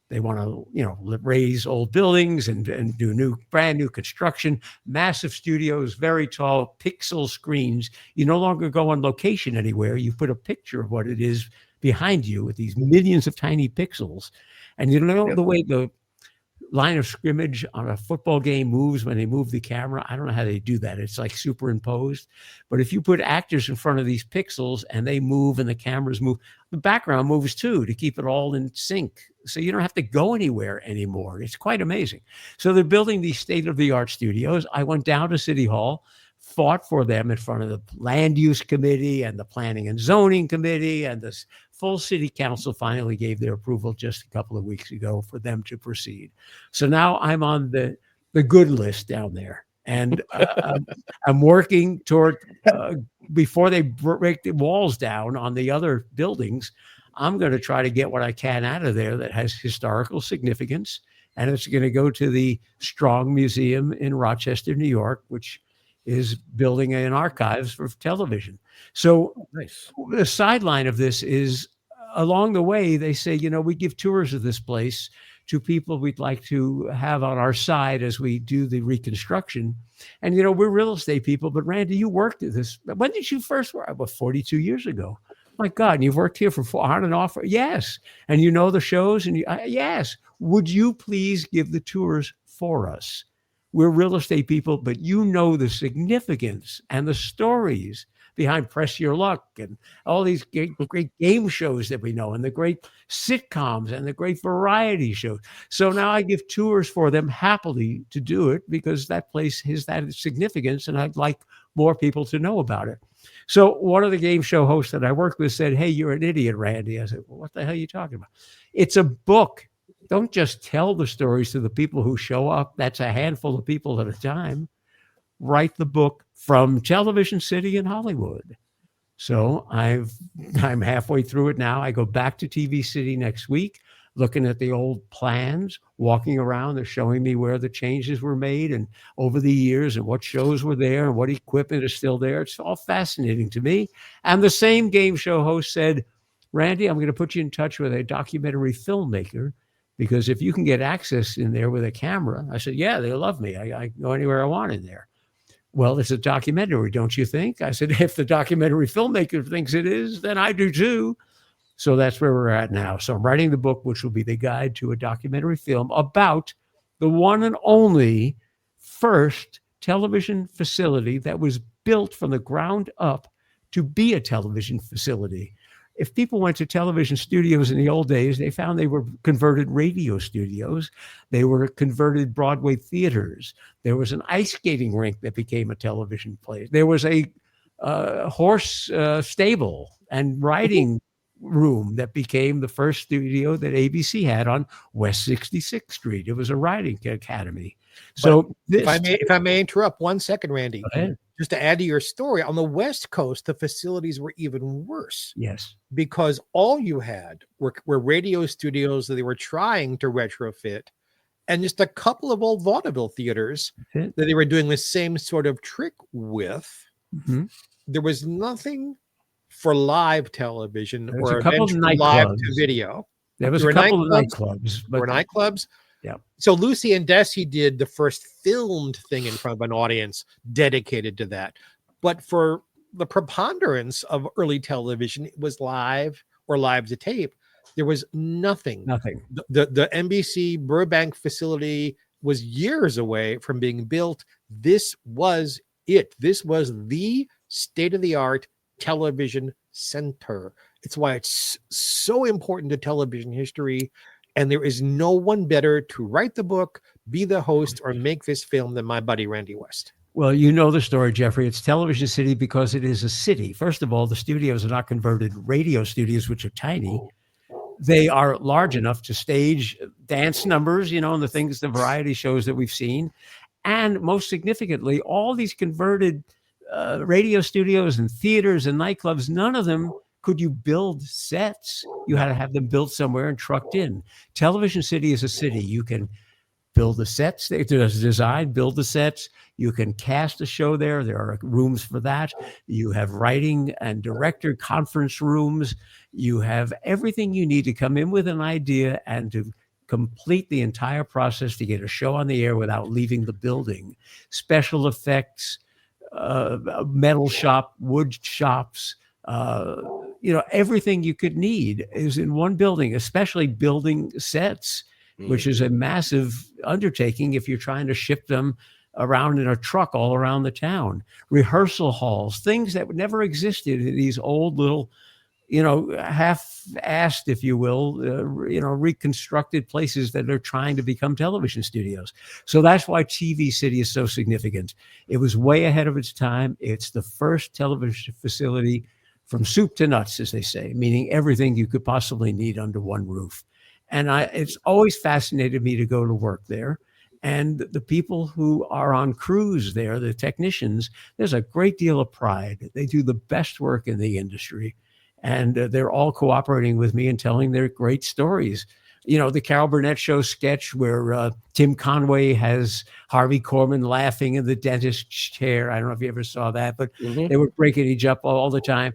[SPEAKER 13] They want to, raise old buildings and do brand new construction, massive studios, very tall pixel screens. You no longer go on location anywhere. You put a picture of what it is behind you with these millions of tiny pixels. And the way the line of scrimmage on a football game moves when they move the camera. I don't know how they do that. It's like superimposed. But if you put actors in front of these pixels and they move and the cameras move, the background moves too to keep it all in sync. So you don't have to go anywhere anymore. It's quite amazing. So they're building these state-of-the-art studios. I went down to City Hall, fought for them in front of the land use committee and the planning and zoning committee, and the full city council finally gave their approval just a couple of weeks ago for them to proceed. So now I'm on the good list down there, and I'm working toward before they break the walls down on the other buildings. I'm going to try to get what I can out of there that has historical significance, and it's going to go to the Strong Museum in Rochester, New York, which is building an archives for television. So
[SPEAKER 10] nice.
[SPEAKER 13] The sideline of this is along the way, they say, we give tours of this place to people we'd like to have on our side as we do the reconstruction. And, we're real estate people, but Randy, you worked at this. When did you first work? About 42 years ago. My God, and you've worked here for on and off. Yes. And the shows and yes. Would you please give the tours for us? We're real estate people, but the significance and the stories behind Press Your Luck and all these great game shows that we know, and the great sitcoms and the great variety shows. So now I give tours for them happily to do it because that place has that significance, and I'd like more people to know about it. So one of the game show hosts that I worked with said, "Hey, you're an idiot, Randy." I said, "Well, what the hell are you talking about? It's a book. Don't just tell the stories to the people who show up. That's a handful of people at a time. Write the book from Television City in Hollywood." So I'm halfway through it now. I go back to TV City next week, looking at the old plans, walking around. They're showing me where the changes were made and over the years and what shows were there and what equipment is still there. It's all fascinating to me. And the same game show host said, "Randy, I'm going to put you in touch with a documentary filmmaker, because if you can get access in there with a camera." I said, "Yeah, they love me. I go anywhere I want in there." "Well, it's a documentary, don't you think?" I said, "If the documentary filmmaker thinks it is, then I do too." So that's where we're at now. So I'm writing the book, which will be the guide to a documentary film about the one and only first television facility that was built from the ground up to be a television facility. If people went to television studios in the old days, they found they were converted radio studios. They were converted Broadway theaters. There was an ice skating rink that became a television place. There was a horse stable and riding room that became the first studio that ABC had on West 66th Street. It was a riding academy. So
[SPEAKER 12] if I may interrupt 1 second, Randy, just to add to your story, on the West Coast, the facilities were even worse.
[SPEAKER 13] Yes.
[SPEAKER 12] Because all you had were radio studios that they were trying to retrofit, and just a couple of old vaudeville theaters that they were doing the same sort of trick with.
[SPEAKER 13] Mm-hmm.
[SPEAKER 12] There was nothing for live television or
[SPEAKER 13] a couple of
[SPEAKER 12] live
[SPEAKER 13] nightclubs.
[SPEAKER 12] to video.
[SPEAKER 13] There was a couple of nightclubs.
[SPEAKER 12] There were nightclubs.
[SPEAKER 13] Yeah.
[SPEAKER 12] So Lucy and Desi did the first filmed thing in front of an audience dedicated to that. But for the preponderance of early television, it was live or live to tape. There was nothing.
[SPEAKER 13] Nothing.
[SPEAKER 12] The NBC Burbank facility was years away from being built. This was it. This was the state-of-the-art television center. It's why it's so important to television history. And there is no one better to write the book, be the host, or make this film than my buddy Randy West.
[SPEAKER 13] Well, you know the story, Jeffrey. It's Television City because it is a city. First of all, the studios are not converted radio studios, which are tiny. They are large enough to stage dance numbers, and the things, the variety shows that we've seen. And most significantly, all these converted radio studios and theaters and nightclubs, none of them could you build sets. You had to have them built somewhere and trucked in. Television City is a city. You can build the sets. There's design, build the sets. You can cast a show there. There are rooms for that. You have writing and director conference rooms. You have everything you need to come in with an idea and to complete the entire process to get a show on the air without leaving the building. Special effects, metal shop, wood shops, everything you could need is in one building, especially building sets, which is a massive undertaking if you're trying to ship them around in a truck all around the town. Rehearsal halls, things that never existed in these old little, half-assed, if you will, reconstructed places that are trying to become television studios. So that's why TV City is so significant. It was way ahead of its time. It's the first television facility from soup to nuts, as they say, meaning everything you could possibly need under one roof. And it's always fascinated me to go to work there. And the people who are on crews there, the technicians, there's a great deal of pride. They do the best work in the industry. And they're all cooperating with me and telling their great stories. The Carol Burnett Show sketch where Tim Conway has Harvey Korman laughing in the dentist's chair. I don't know if you ever saw that, but they were breaking each up all the time.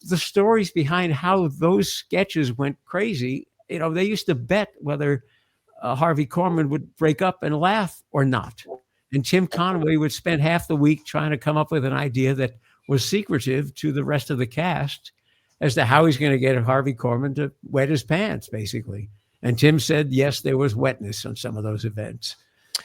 [SPEAKER 13] The stories behind how those sketches went crazy, they used to bet whether Harvey Korman would break up and laugh or not. And Tim Conway would spend half the week trying to come up with an idea that was secretive to the rest of the cast as to how he's going to get Harvey Korman to wet his pants, basically. And Tim said, yes, there was wetness on some of those events.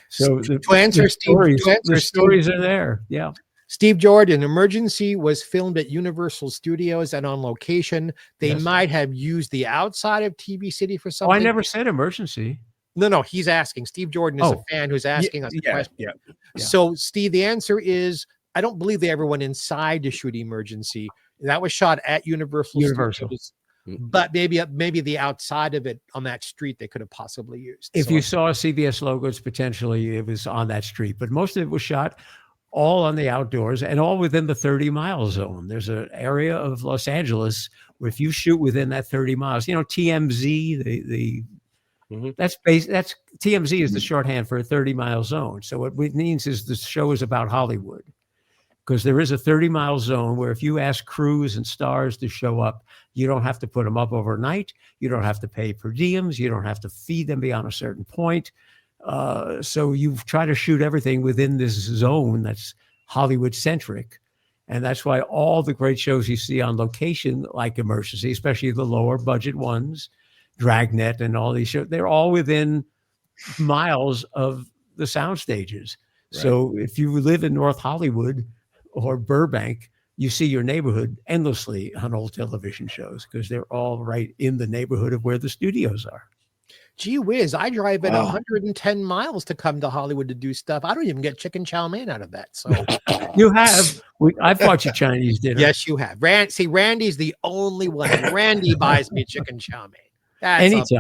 [SPEAKER 13] So the stories are there. Yeah.
[SPEAKER 12] Steve Jordan, Emergency was filmed at Universal Studios and on location. They might have used the outside of TV City for something.
[SPEAKER 13] Oh, I never said Emergency.
[SPEAKER 12] No, he's asking. Steve Jordan is a fan who's asking us a question. Yeah. So, Steve, the answer is, I don't believe they ever went inside to shoot Emergency. That was shot at Universal Studios. But maybe the outside of it on that street they could have possibly used.
[SPEAKER 13] If you saw CBS logos, potentially it was on that street. But most of it was shot all on the outdoors and all within the 30-mile zone. There's an area of Los Angeles where if you shoot within that 30 miles, TMZ, that's TMZ is the shorthand for a 30-mile zone. So what it means is the show is about Hollywood, because there is a 30-mile zone where if you ask crews and stars to show up, you don't have to put them up overnight. You don't have to pay per diems. You don't have to feed them beyond a certain point. So you try to shoot everything within this zone that's Hollywood-centric. And that's why all the great shows you see on location, like Emergency, especially the lower budget ones, Dragnet and all these shows, they're all within miles of the sound stages. Right. So if you live in North Hollywood or Burbank, you see your neighborhood endlessly on old television shows because they're all right in the neighborhood of where the studios are.
[SPEAKER 12] Gee whiz, I drive at 110 miles to come to Hollywood to do stuff. I don't even get chicken chow mein out of that. So
[SPEAKER 13] you have. I've bought you Chinese dinner.
[SPEAKER 12] Yes, you have. Randy's the only one. Randy buys me chicken chow mein. That's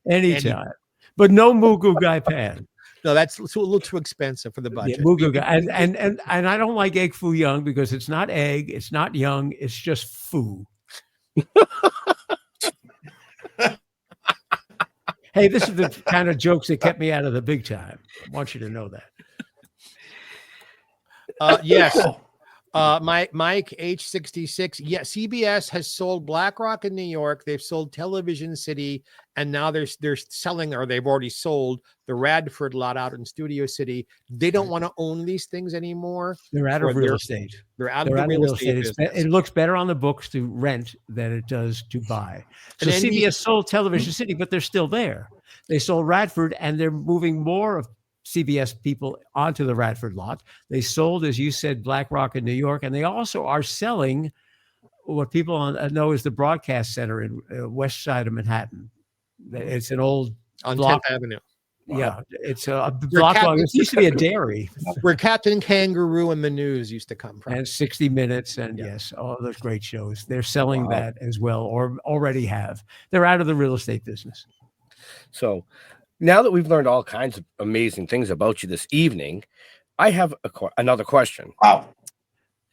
[SPEAKER 13] anytime. But no Mugu Gai Pan.
[SPEAKER 12] No, that's a little too expensive for the budget.
[SPEAKER 13] Yeah, Mugu Gai. And I don't like egg foo young because it's not egg, it's not young, it's just foo. Hey, this is the kind of jokes that kept me out of the big time. I want you to know that.
[SPEAKER 12] Yes. Mike H66. Yeah, CBS has sold BlackRock in New York. They've sold Television City, and now they're selling, or they've already sold the Radford lot out in Studio City. They don't want to own these things anymore.
[SPEAKER 13] They're out of real estate.
[SPEAKER 12] They're out of the real estate.
[SPEAKER 13] It looks better on the books to rent than it does to buy. So
[SPEAKER 12] And
[SPEAKER 13] CBS sold Television City, but they're still there. They sold Radford, and they're moving more of CBS people onto the Radford lot. They sold, as you said, BlackRock in New York, and they also are selling what people know as the Broadcast Center in west side of Manhattan. It's an old
[SPEAKER 12] on
[SPEAKER 13] block.
[SPEAKER 12] 10th Avenue.
[SPEAKER 13] Yeah, it's a block long. It used to be a dairy
[SPEAKER 12] where Captain Kangaroo and the News used to come from.
[SPEAKER 13] And 60 Minutes, and yes, all those great shows. They're selling that as well, or already have. They're out of the real estate business.
[SPEAKER 10] So now that we've learned all kinds of amazing things about you this evening, I have another question.
[SPEAKER 11] Wow.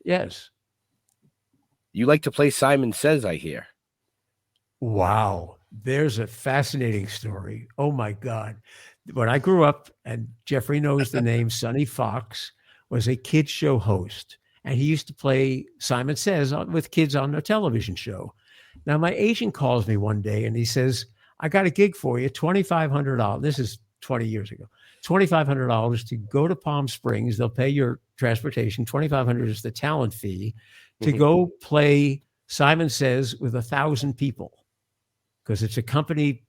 [SPEAKER 13] Yes.
[SPEAKER 10] You like to play Simon Says, I hear.
[SPEAKER 13] Wow. There's a fascinating story. Oh, my God. When I grew up, and Jeffrey knows the name, Sonny Fox was a kids show host, and he used to play Simon Says with kids on a television show. Now, my agent calls me one day, and he says, I got a gig for you, $2,500. This is 20 years ago. $2,500 to go to Palm Springs. They'll pay your transportation. $2,500 is the talent fee to go play Simon Says with 1,000 people, because it's a company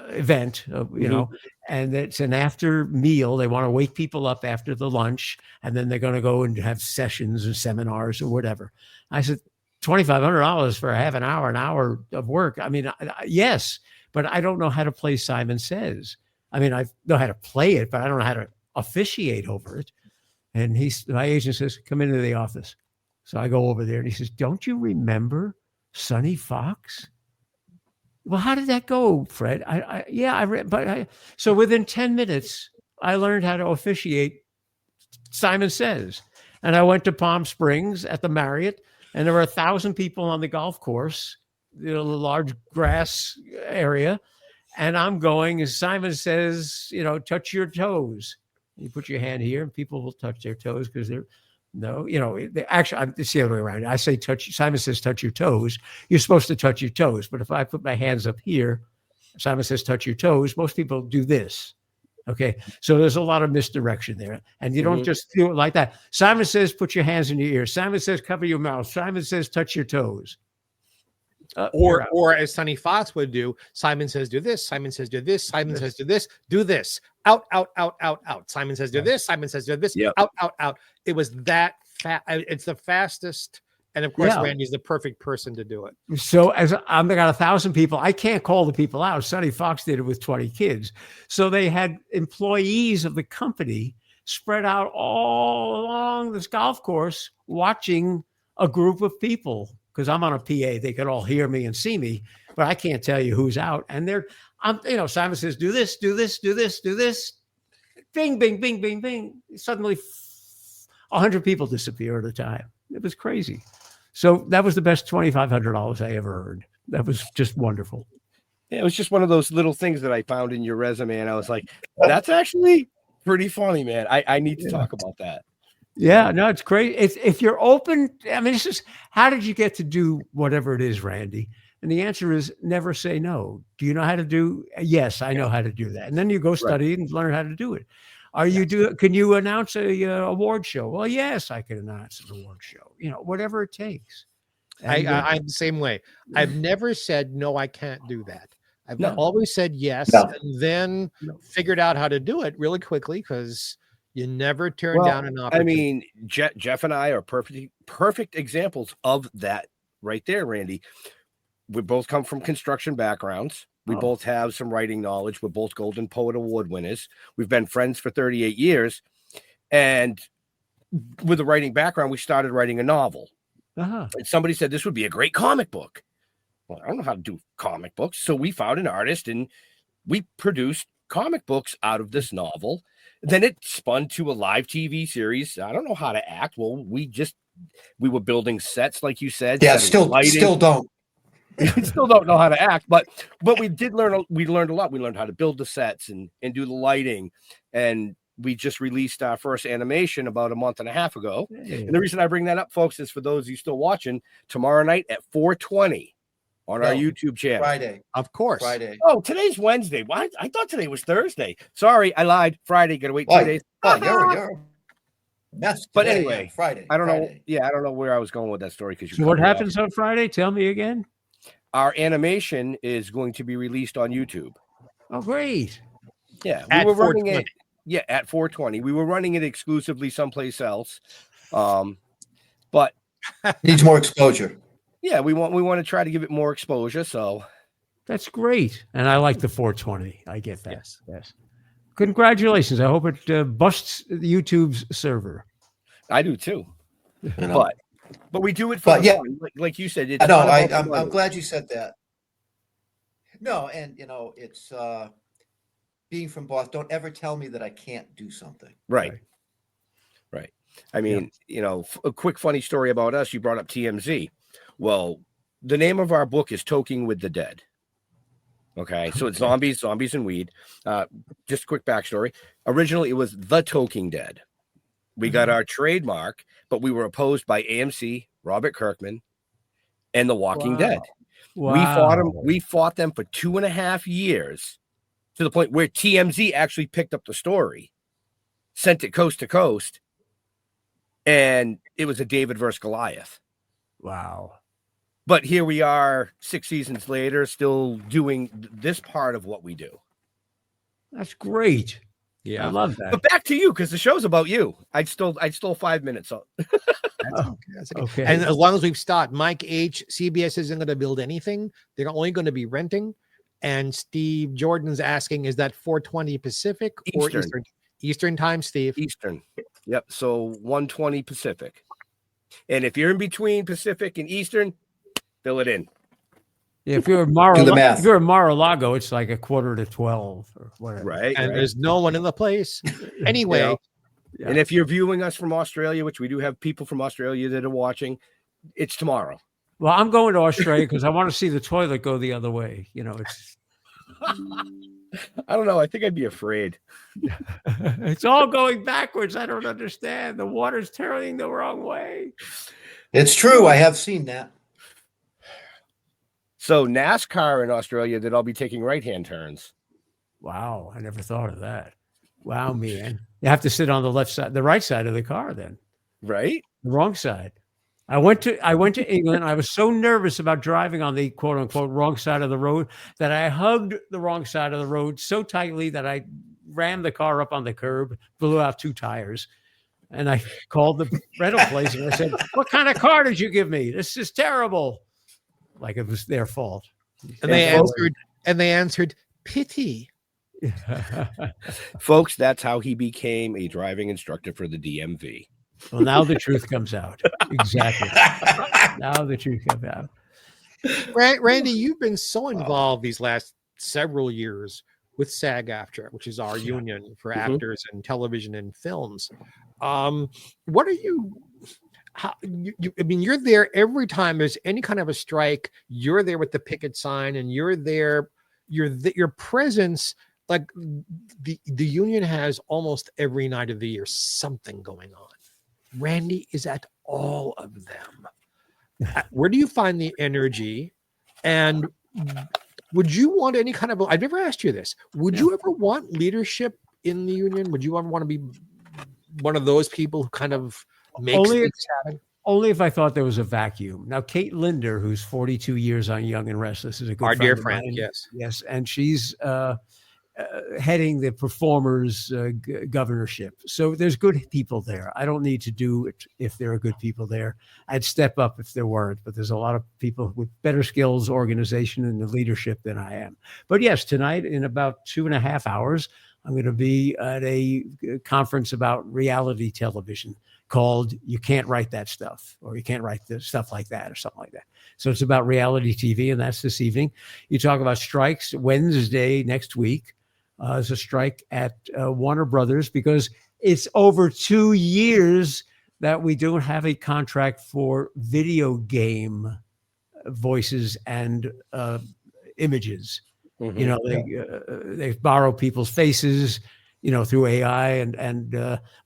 [SPEAKER 13] event, you know, and it's an after meal. They want to wake people up after the lunch, and then they're going to go and have sessions and seminars or whatever. I said, $2,500 for half an hour of work. I mean, yes, but I don't know how to play Simon Says. I mean, I know how to play it, but I don't know how to officiate over it. And my agent says, come into the office. So I go over there, and he says, don't you remember Sonny Fox? Well, how did that go, Fred? So within 10 minutes, I learned how to officiate Simon Says. And I went to Palm Springs at the Marriott, and there were 1,000 people on the golf course, the large grass area. And I'm going, as Simon Says, touch your toes. You put your hand here, and people will touch their toes because it's the other way around. I say Simon Says, touch your toes. You're supposed to touch your toes. But if I put my hands up here, Simon Says, touch your toes. Most people do this. Okay. So there's a lot of misdirection there. And you don't just do it like that. Simon Says, put your hands in your ears. Simon Says, cover your mouth. Simon Says, touch your toes.
[SPEAKER 12] Or as Sonny Fox would do, Simon Says, do this. Simon Says, do this. Simon Says, do this. Do this. Out, out, out, out, out. Simon Says, do this. Simon Says, do this. Out, out, out. It was that fast. It's the fastest. And of course, Randy's the perfect person to do it.
[SPEAKER 13] So as I've got 1,000 people, I can't call the people out. Sonny Fox did it with 20 kids. So they had employees of the company spread out all along this golf course watching a group of people. Because I'm on a PA, they could all hear me and see me, but I can't tell you who's out. And Simon Says, do this, do this, do this, do this. Bing, bing, bing, bing, bing. Suddenly 100 people disappear at a time. It was crazy. So that was the best $2,500 I ever earned. That was just wonderful.
[SPEAKER 10] Yeah, it was just one of those little things that I found in your resume. And I was like, that's actually pretty funny, man. I need to talk about that.
[SPEAKER 13] Yeah, no, it's great. If you're open, I mean, it's just, how did you get to do whatever it is, Randy? And the answer is never say no. Do you know how to do? Yes, I know how to do that. And then you go study and learn how to do it. Can you announce a award show? Well, yes, I can announce an award show, whatever it takes. And,
[SPEAKER 12] I'm the same way. I've never said, no, I can't do that. I've always said yes, and then figured out how to do it really quickly, because you never turn down an opportunity.
[SPEAKER 10] I mean, Jeff and I are perfect examples of that right there, Randy. We both come from construction backgrounds. We both have some writing knowledge. We're both Golden Poet Award winners. We've been friends for 38 years. And with a writing background, we started writing a novel. And somebody said, this would be a great comic book. Well, I don't know how to do comic books. So we found an artist and we produced comic books out of this novel. Then it spun to a live TV series. I don't know how to act. Well, we were building sets, like you said.
[SPEAKER 11] Yeah, still don't.
[SPEAKER 10] We still don't know how to act, but we did learn. We learned a lot. We learned how to build the sets and do the lighting, and we just released our first animation about a month and a half ago.
[SPEAKER 13] Hey.
[SPEAKER 10] And the reason I bring that up, folks, is for those of you still watching, tomorrow night at 4:20 on our YouTube channel.
[SPEAKER 11] Friday.
[SPEAKER 12] Of course.
[SPEAKER 11] Friday.
[SPEAKER 10] Oh, today's Wednesday. Why? I thought today was Thursday. Sorry, I lied. Friday. Gotta wait 2 days.
[SPEAKER 11] Oh, you're a mess.
[SPEAKER 10] But
[SPEAKER 11] today.
[SPEAKER 10] anyway,
[SPEAKER 11] Yeah, Friday.
[SPEAKER 10] I don't know.
[SPEAKER 11] Friday.
[SPEAKER 10] Yeah, I don't know where I was going with that story because
[SPEAKER 13] So what happens on Friday? Tell me again.
[SPEAKER 10] Our animation is going to be released on YouTube.
[SPEAKER 13] Oh, great.
[SPEAKER 10] Yeah,
[SPEAKER 12] At
[SPEAKER 10] we were running
[SPEAKER 12] 4:20.
[SPEAKER 10] it. Yeah, at 4:20. We were running it exclusively someplace else. But
[SPEAKER 11] Needs more exposure.
[SPEAKER 10] yeah, we want to try to give it more exposure. So
[SPEAKER 13] That's great. And I like the 420. I get that. Yes. Congratulations. I hope it busts YouTube's server.
[SPEAKER 10] I do too.
[SPEAKER 11] You know?
[SPEAKER 10] But we do it for
[SPEAKER 11] But yeah.
[SPEAKER 10] fun. Like you said. It's
[SPEAKER 11] I know.
[SPEAKER 10] not about the
[SPEAKER 11] I'm
[SPEAKER 10] money.
[SPEAKER 11] glad you said that. No, and it's being from Boston. Don't ever tell me that I can't do something.
[SPEAKER 10] Right. I mean, a quick funny story about us. You brought up TMZ. Well, the name of our book is Toking with the Dead. Okay, so it's zombies and weed. Just a quick backstory. Originally, it was The Toking Dead. We got our trademark, but we were opposed by AMC, Robert Kirkman, and The Walking Dead.
[SPEAKER 13] Wow.
[SPEAKER 10] We fought them for 2.5 years, to the point where TMZ actually picked up the story, sent it coast to coast, and it was a David versus Goliath.
[SPEAKER 13] Wow.
[SPEAKER 10] But here we are 6 seasons later, still doing this part of what we do.
[SPEAKER 13] That's great.
[SPEAKER 12] Yeah.
[SPEAKER 13] I love that.
[SPEAKER 10] But back to you, because the show's about you. I stole 5 minutes. So.
[SPEAKER 12] That's okay.
[SPEAKER 13] Okay.
[SPEAKER 12] And as long as we've stopped, Mike H, CBS isn't going to build anything. They're only going to be renting. And Steve Jordan's asking, is that 4:20 Pacific or
[SPEAKER 10] Eastern.
[SPEAKER 12] Eastern? Eastern time, Steve.
[SPEAKER 10] Eastern. Yep. So 1:20 Pacific. And if you're in between Pacific and Eastern, fill it in.
[SPEAKER 13] Yeah, if you're a Mar-a-Lago, it's like 11:45 or whatever.
[SPEAKER 10] Right.
[SPEAKER 12] And there's no one in the place. Anyway.
[SPEAKER 13] Yeah.
[SPEAKER 10] And if you're viewing us from Australia, which we do have people from Australia that are watching, it's tomorrow.
[SPEAKER 13] Well, I'm going to Australia because I want to see the toilet go the other way. It's
[SPEAKER 10] I don't know. I think I'd be afraid.
[SPEAKER 13] it's all going backwards. I don't understand. The water's turning the wrong way.
[SPEAKER 11] It's true. I have seen that.
[SPEAKER 10] So NASCAR in Australia, that I'll be taking right-hand turns.
[SPEAKER 13] Wow, I never thought of that. Wow, man. You have to sit on the right side of the car then.
[SPEAKER 10] Right?
[SPEAKER 13] The wrong side. I went to England. I was so nervous about driving on the quote unquote wrong side of the road that I hugged the wrong side of the road so tightly that I rammed the car up on the curb, blew out 2 tires. And I called the rental place and I said, "What kind of car did you give me? This is terrible." Like it was their fault.
[SPEAKER 12] And they answered, pity.
[SPEAKER 10] Folks, that's how he became a driving instructor for the DMV.
[SPEAKER 13] Well, now the truth comes out. Exactly. Now the truth comes out.
[SPEAKER 12] Randy, you've been so involved these last several years with SAG-AFTRA, which is our union for actors in television and films. What are you? I mean, you're there every time there's any kind of a strike. You're there with the picket sign, and you're there. Your presence, like the union has almost every night of the year something going on. Randy is at all of them. Where do you find the energy? And would you want any kind of? I've never asked you this. Would you ever want leadership in the union? Would you ever want to be one of those people who kind of makes things happen?
[SPEAKER 13] Only if I thought there was a vacuum. Now, Kate Linder, who's 42 years on Young and Restless, is a good
[SPEAKER 12] Our
[SPEAKER 13] friend
[SPEAKER 12] dear
[SPEAKER 13] of
[SPEAKER 12] friend,
[SPEAKER 13] mine.
[SPEAKER 12] yes.
[SPEAKER 13] And she's heading the performers governorship. So there's good people there. I don't need to do it if there are good people there. I'd step up if there weren't, but there's a lot of people with better skills, organization, and the leadership than I am. But yes, tonight in about 2.5 hours, I'm going to be at a conference about reality television called "You Can't Write That Stuff," or "You Can't Write this stuff like that," or something like that. So it's about reality TV, and that's this evening. You talk about strikes. Wednesday next week is a strike at Warner Brothers because it's over 2 years that we don't have a contract for video game voices and images. Mm-hmm. They borrow people's faces. through AI, and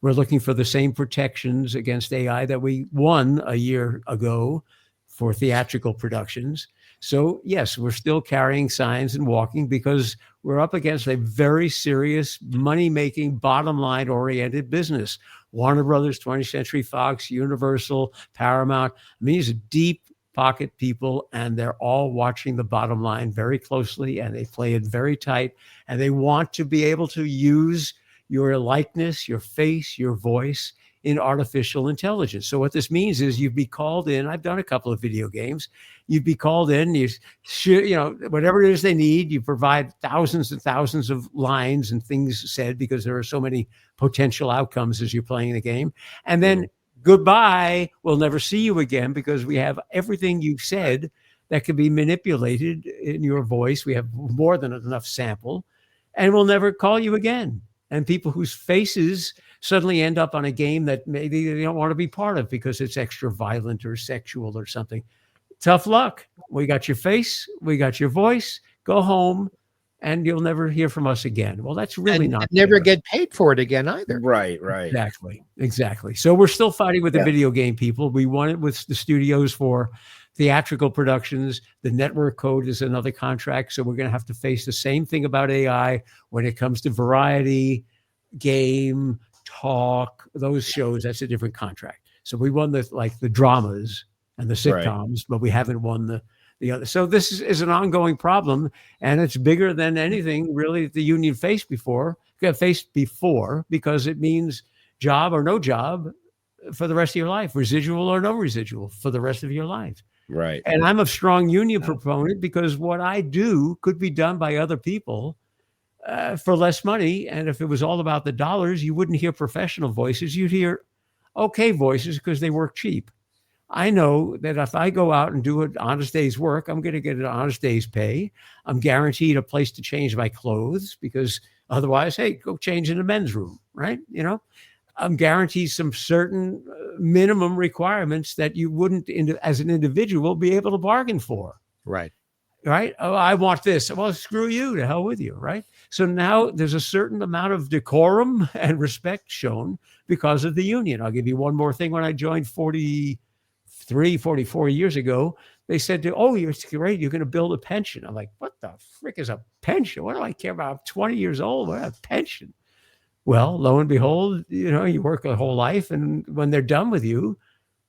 [SPEAKER 13] we're looking for the same protections against AI that we won a year ago for theatrical productions. So yes, we're still carrying signs and walking because we're up against a very serious money-making, bottom-line oriented business. Warner Brothers, 20th Century Fox, Universal, Paramount. I mean, these are deep pocket people, and they're all watching the bottom line very closely, and they play it very tight, and they want to be able to use your likeness, your face, your voice in artificial intelligence. So what this means is you'd be called in. I've done a couple of video games. You'd be called in, whatever it is they need, you provide thousands and thousands of lines and things said because there are so many potential outcomes as you're playing the game. And then goodbye, we'll never see you again because we have everything you've said that can be manipulated in your voice. We have more than enough sample, and we'll never call you again. And people whose faces suddenly end up on a game that maybe they don't want to be part of because it's extra violent or sexual or something. Tough luck. We got your face. We got your voice. Go home, and you'll never hear from us again. Well, that's really not
[SPEAKER 12] never
[SPEAKER 13] fair.
[SPEAKER 12] get paid for it again either.
[SPEAKER 10] Right.
[SPEAKER 13] Exactly. So we're still fighting with the video game people. We won it with the studios for theatrical productions. The network code is another contract. So we're going to have to face the same thing about AI when it comes to variety, game, talk, those shows. That's a different contract. So we won the dramas and the sitcoms, but we haven't won the other. So this is an ongoing problem, and it's bigger than anything really the union faced before, because it means job or no job for the rest of your life, residual or no residual for the rest of your life.
[SPEAKER 10] Right.
[SPEAKER 13] And I'm a strong union proponent because what I do could be done by other people for less money. And if it was all about the dollars, you wouldn't hear professional voices. You'd hear okay voices because they work cheap. I know that if I go out and do an honest day's work, I'm going to get an honest day's pay. I'm guaranteed a place to change my clothes because otherwise, hey, go change in the men's room, right? I'm guaranteed some certain minimum requirements that you wouldn't, as an individual, be able to bargain for.
[SPEAKER 12] Right.
[SPEAKER 13] Right? Oh, I want this. Well, screw you. To hell with you. Right? So now there's a certain amount of decorum and respect shown because of the union. I'll give you one more thing. When I joined 44 years ago, they said, it's great. You're going to build a pension. I'm like, what the frick is a pension? What do I care about? I'm 20 years old. What a pension? Well, lo and behold, you work a whole life, and when they're done with you,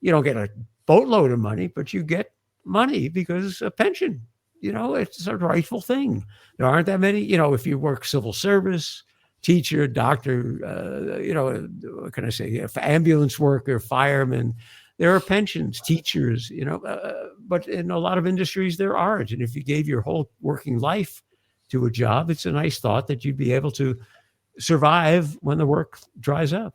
[SPEAKER 13] you don't get a boatload of money, but you get money because a pension, it's a rightful thing. There aren't that many, if you work civil service, teacher, doctor, what can I say? Ambulance worker, fireman, there are pensions, teachers, but in a lot of industries there aren't. And if you gave your whole working life to a job, it's a nice thought that you'd be able to survive when the work dries up.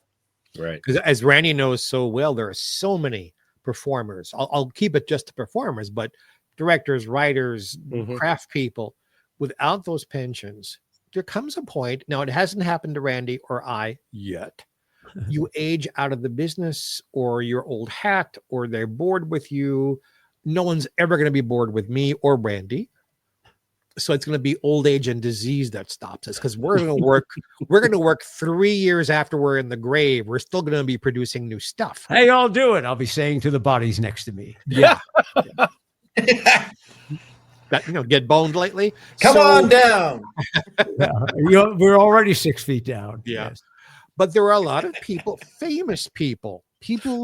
[SPEAKER 10] Right.
[SPEAKER 12] Because as Randy knows so well, there are so many performers. I'll keep it just to performers, but directors, writers, craft people, without those pensions, there comes a point. Now, it hasn't happened to Randy or I yet. You age out of the business, or you're old hat, or they're bored with you. No one's ever going to be bored with me or Randy. So it's going to be old age and disease that stops us, because we're going to work. We're going to work 3 years after we're in the grave. We're still going to be producing new stuff.
[SPEAKER 13] Hey, I'll do it. I'll be saying to the bodies next to me.
[SPEAKER 12] Yeah. That, get boned lately.
[SPEAKER 11] Come on down.
[SPEAKER 13] We're already 6 feet down.
[SPEAKER 12] Yeah. Yes. But there are a lot of people, famous people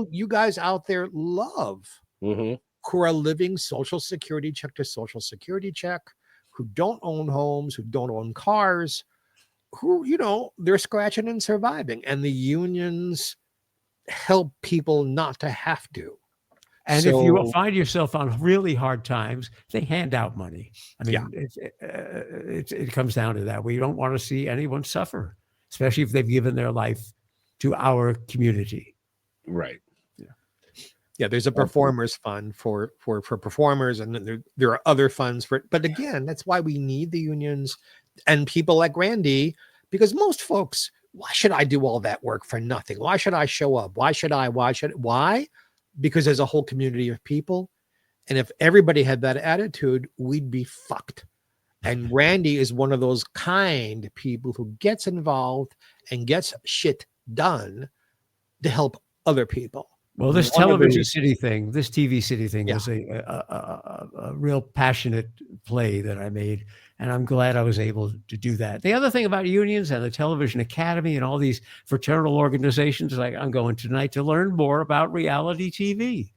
[SPEAKER 12] you guys out there love, who are living social security check to social security check, who don't own homes, who don't own cars, who, they're scratching and surviving. And the unions help people not to have to.
[SPEAKER 13] And if you find yourself on really hard times, they hand out money. I mean, it comes down to that. We don't want to see anyone suffer, especially if they've given their life to our community.
[SPEAKER 10] Right.
[SPEAKER 12] Yeah, there's a performers fund for performers, and there are other funds for it. But again, that's why we need the unions and people like Randy, because most folks, why should I do all that work for nothing? Why should I show up? Why? Because there's a whole community of people. And if everybody had that attitude, we'd be fucked. And Randy is one of those kind people who gets involved and gets shit done to help other people.
[SPEAKER 13] Well, this television city thing, this TV city thing was a real passionate play that I made. And I'm glad I was able to do that. The other thing about unions and the Television Academy and all these fraternal organizations, like I'm going tonight to learn more about reality TV.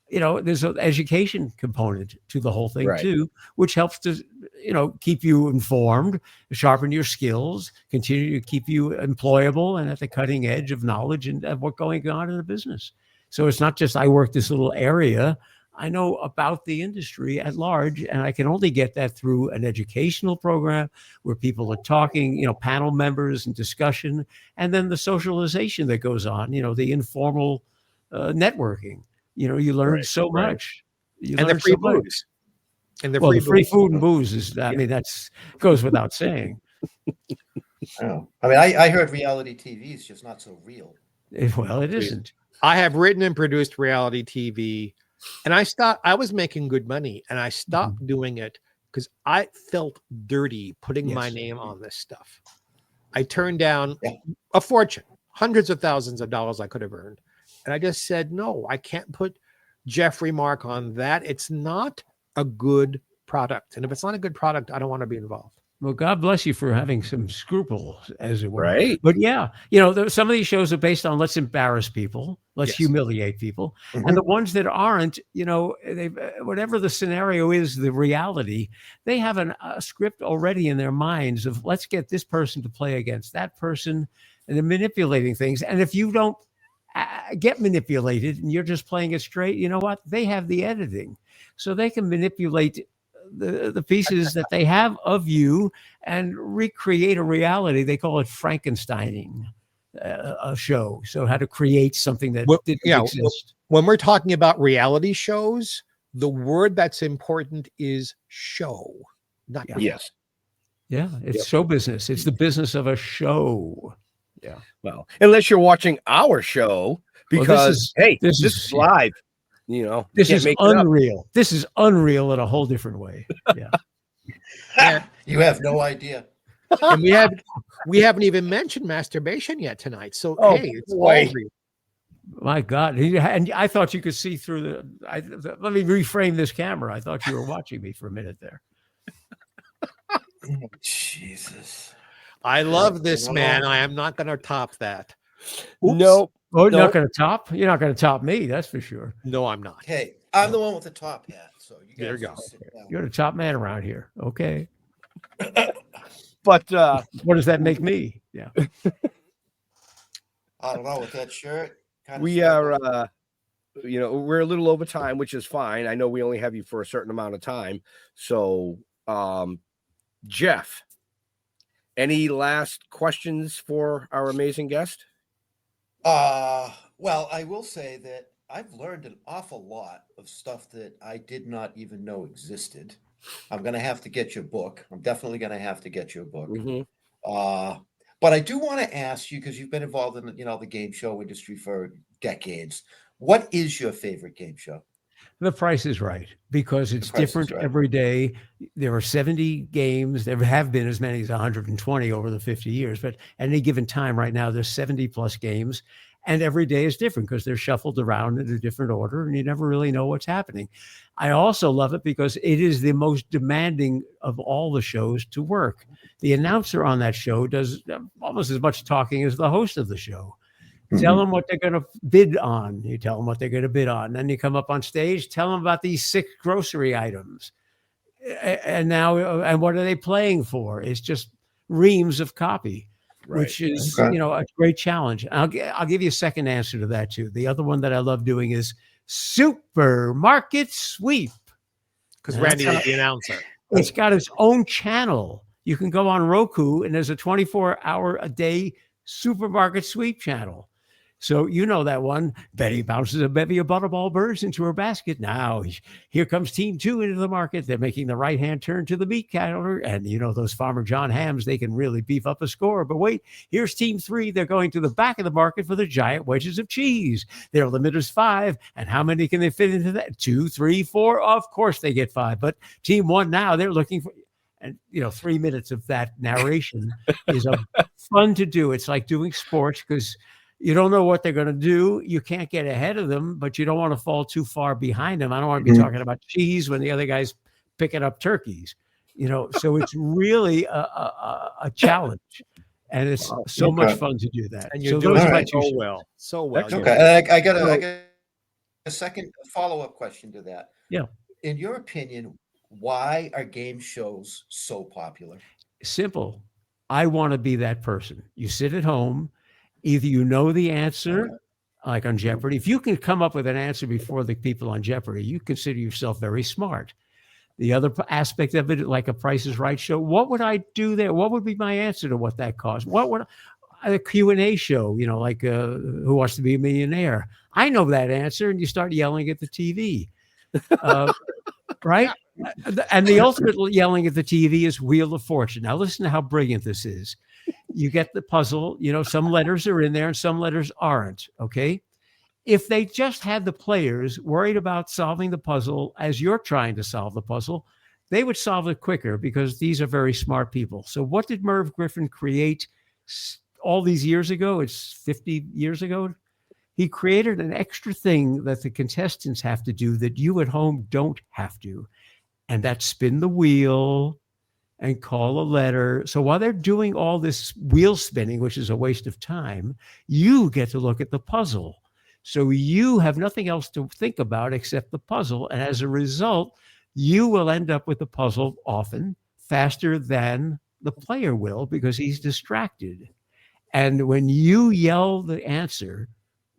[SPEAKER 13] You know, there's an education component to the whole thing too, which helps to, you know, keep you informed, sharpen your skills, continue to keep you employable and at the cutting edge of knowledge and of what's going on in the business. So it's not just I work this little area. I know about the industry at large, and I can only get that through an educational program where people are talking, you know, panel members and discussion, and then the socialization that goes on, you know, the informal networking. You know, you learn so much. You
[SPEAKER 12] and the free booze.
[SPEAKER 13] And the free food and booze is, I mean, that's goes without saying.
[SPEAKER 11] Oh. I mean, I heard reality TV is just not so real.
[SPEAKER 13] Well, it isn't.
[SPEAKER 12] I have written and produced reality TV, and I was making good money, and I stopped doing it because I felt dirty putting my name on this stuff. I turned down a fortune, hundreds of thousands of dollars I could have earned. And I just said, no, I can't put Jeffrey Mark on that. It's not a good product. And if it's not a good product, I don't want to be involved.
[SPEAKER 13] Well, God bless you for having some scruples, as it were.
[SPEAKER 10] Right.
[SPEAKER 13] But yeah, you know, some of these shows are based on let's embarrass people, let's humiliate people. And the ones that aren't, you know, they whatever the scenario is, the reality, they have a script already in their minds of let's get this person to play against that person, and they're manipulating things. And if you don't get manipulated and you're just playing it straight, you know what? They have the editing. So they can manipulate the pieces that they have of you and recreate a reality. They call it Frankensteining a show. So how to create something that didn't exist.
[SPEAKER 12] When we're talking about reality shows, the word that's important is show, not
[SPEAKER 10] yes.
[SPEAKER 13] Yeah, it's show business. It's the business of a show. Yeah.
[SPEAKER 10] Well, unless you're watching our show, because this is live. You know,
[SPEAKER 13] this is unreal. This is unreal in a whole different way. Yeah.
[SPEAKER 11] You have no idea.
[SPEAKER 12] And we haven't even mentioned masturbation yet tonight. So it's all real.
[SPEAKER 13] My God. And I thought you could see through let me reframe this camera. I thought you were watching me for a minute there.
[SPEAKER 11] Oh, Jesus.
[SPEAKER 12] I love this man. I am not going to top that.
[SPEAKER 10] No.
[SPEAKER 13] Oh, you're not going to top? You're not going to top me, that's for sure.
[SPEAKER 12] No, I'm not.
[SPEAKER 11] Hey, I'm the one with the top hat. So you
[SPEAKER 12] there
[SPEAKER 11] guys
[SPEAKER 12] you go.
[SPEAKER 11] sit down.
[SPEAKER 13] You're the top man around here. Okay.
[SPEAKER 10] But
[SPEAKER 13] what does that make me? Yeah.
[SPEAKER 11] I don't know, with that shirt.
[SPEAKER 10] We are you know, we're a little over time, which is fine. I know we only have you for a certain amount of time. So Jeff, any last questions for our amazing guest?
[SPEAKER 11] Well, I will say that I've learned an awful lot of stuff that I did not even know existed. I'm going to have to get your book. I'm definitely going to have to get your book. But I do want to ask you, because you've been involved in, you know, the game show industry for decades. What is your favorite game show?
[SPEAKER 13] The Price is Right, because it's different every day. There are 70 games. There have been as many as 120 over the 50 years, but at any given time right now, there's 70 plus games, and every day is different because they're shuffled around in a different order, and you never really know what's happening. I also love it because it is the most demanding of all the shows to work. The announcer on that show does almost as much talking as the host of the show. Tell them what they're going to bid on. You tell them what they're going to bid on. Then you come up on stage, tell them about these 6 grocery items. And what are they playing for? It's just reams of copy, which is, you know, a great challenge. I'll give you a second answer to that too. The other one that I love doing is Supermarket Sweep.
[SPEAKER 12] Because Randy is the announcer.
[SPEAKER 13] It's got its own channel. You can go on Roku and there's a 24-hour-a-day Supermarket Sweep channel. So you know that one. Betty bounces a bevy of butterball birds into her basket. Now, here comes team 2 into the market. They're making the right-hand turn to the meat counter. And you know those Farmer John hams, they can really beef up a score. But wait, here's team 3. They're going to the back of the market for the giant wedges of cheese. Their limit is 5. And how many can they fit into that? 2, 3, 4. Of course they get 5. But team 1 now, they're looking for... And 3 minutes of that narration is fun to do. It's like doing sports because you don't know what they're going to do. You can't get ahead of them, but you don't want to fall too far behind them. I don't want to be talking about cheese when the other guy's picking up turkeys. So it's really a challenge, and it's so much fun to do that.
[SPEAKER 12] And you're doing it so well.
[SPEAKER 11] Okay, I got a second follow-up question to that.
[SPEAKER 13] Yeah.
[SPEAKER 11] In your opinion, why are game shows so popular?
[SPEAKER 13] Simple. I want to be that person. You sit at home, either you know the answer, like on Jeopardy. If you can come up with an answer before the people on Jeopardy, you consider yourself very smart. The other aspect of it, like a Price is Right show, what would I do there? What would be my answer to what that costs? What would a Q&A show, like Who Wants to Be a Millionaire? I know that answer, and you start yelling at the TV, right? And the ultimate yelling at the TV is Wheel of Fortune. Now listen to how brilliant this is. You get the puzzle, some letters are in there and some letters aren't, okay? If they just had the players worried about solving the puzzle as you're trying to solve the puzzle, they would solve it quicker because these are very smart people. So what did Merv Griffin create all these years ago? It's 50 years ago. He created an extra thing that the contestants have to do that you at home don't have to. And that's spin the wheel and call a letter. So while they're doing all this wheel spinning, which is a waste of time, you get to look at the puzzle. So you have nothing else to think about except the puzzle. And as a result, you will end up with the puzzle often faster than the player will because he's distracted. And when you yell the answer,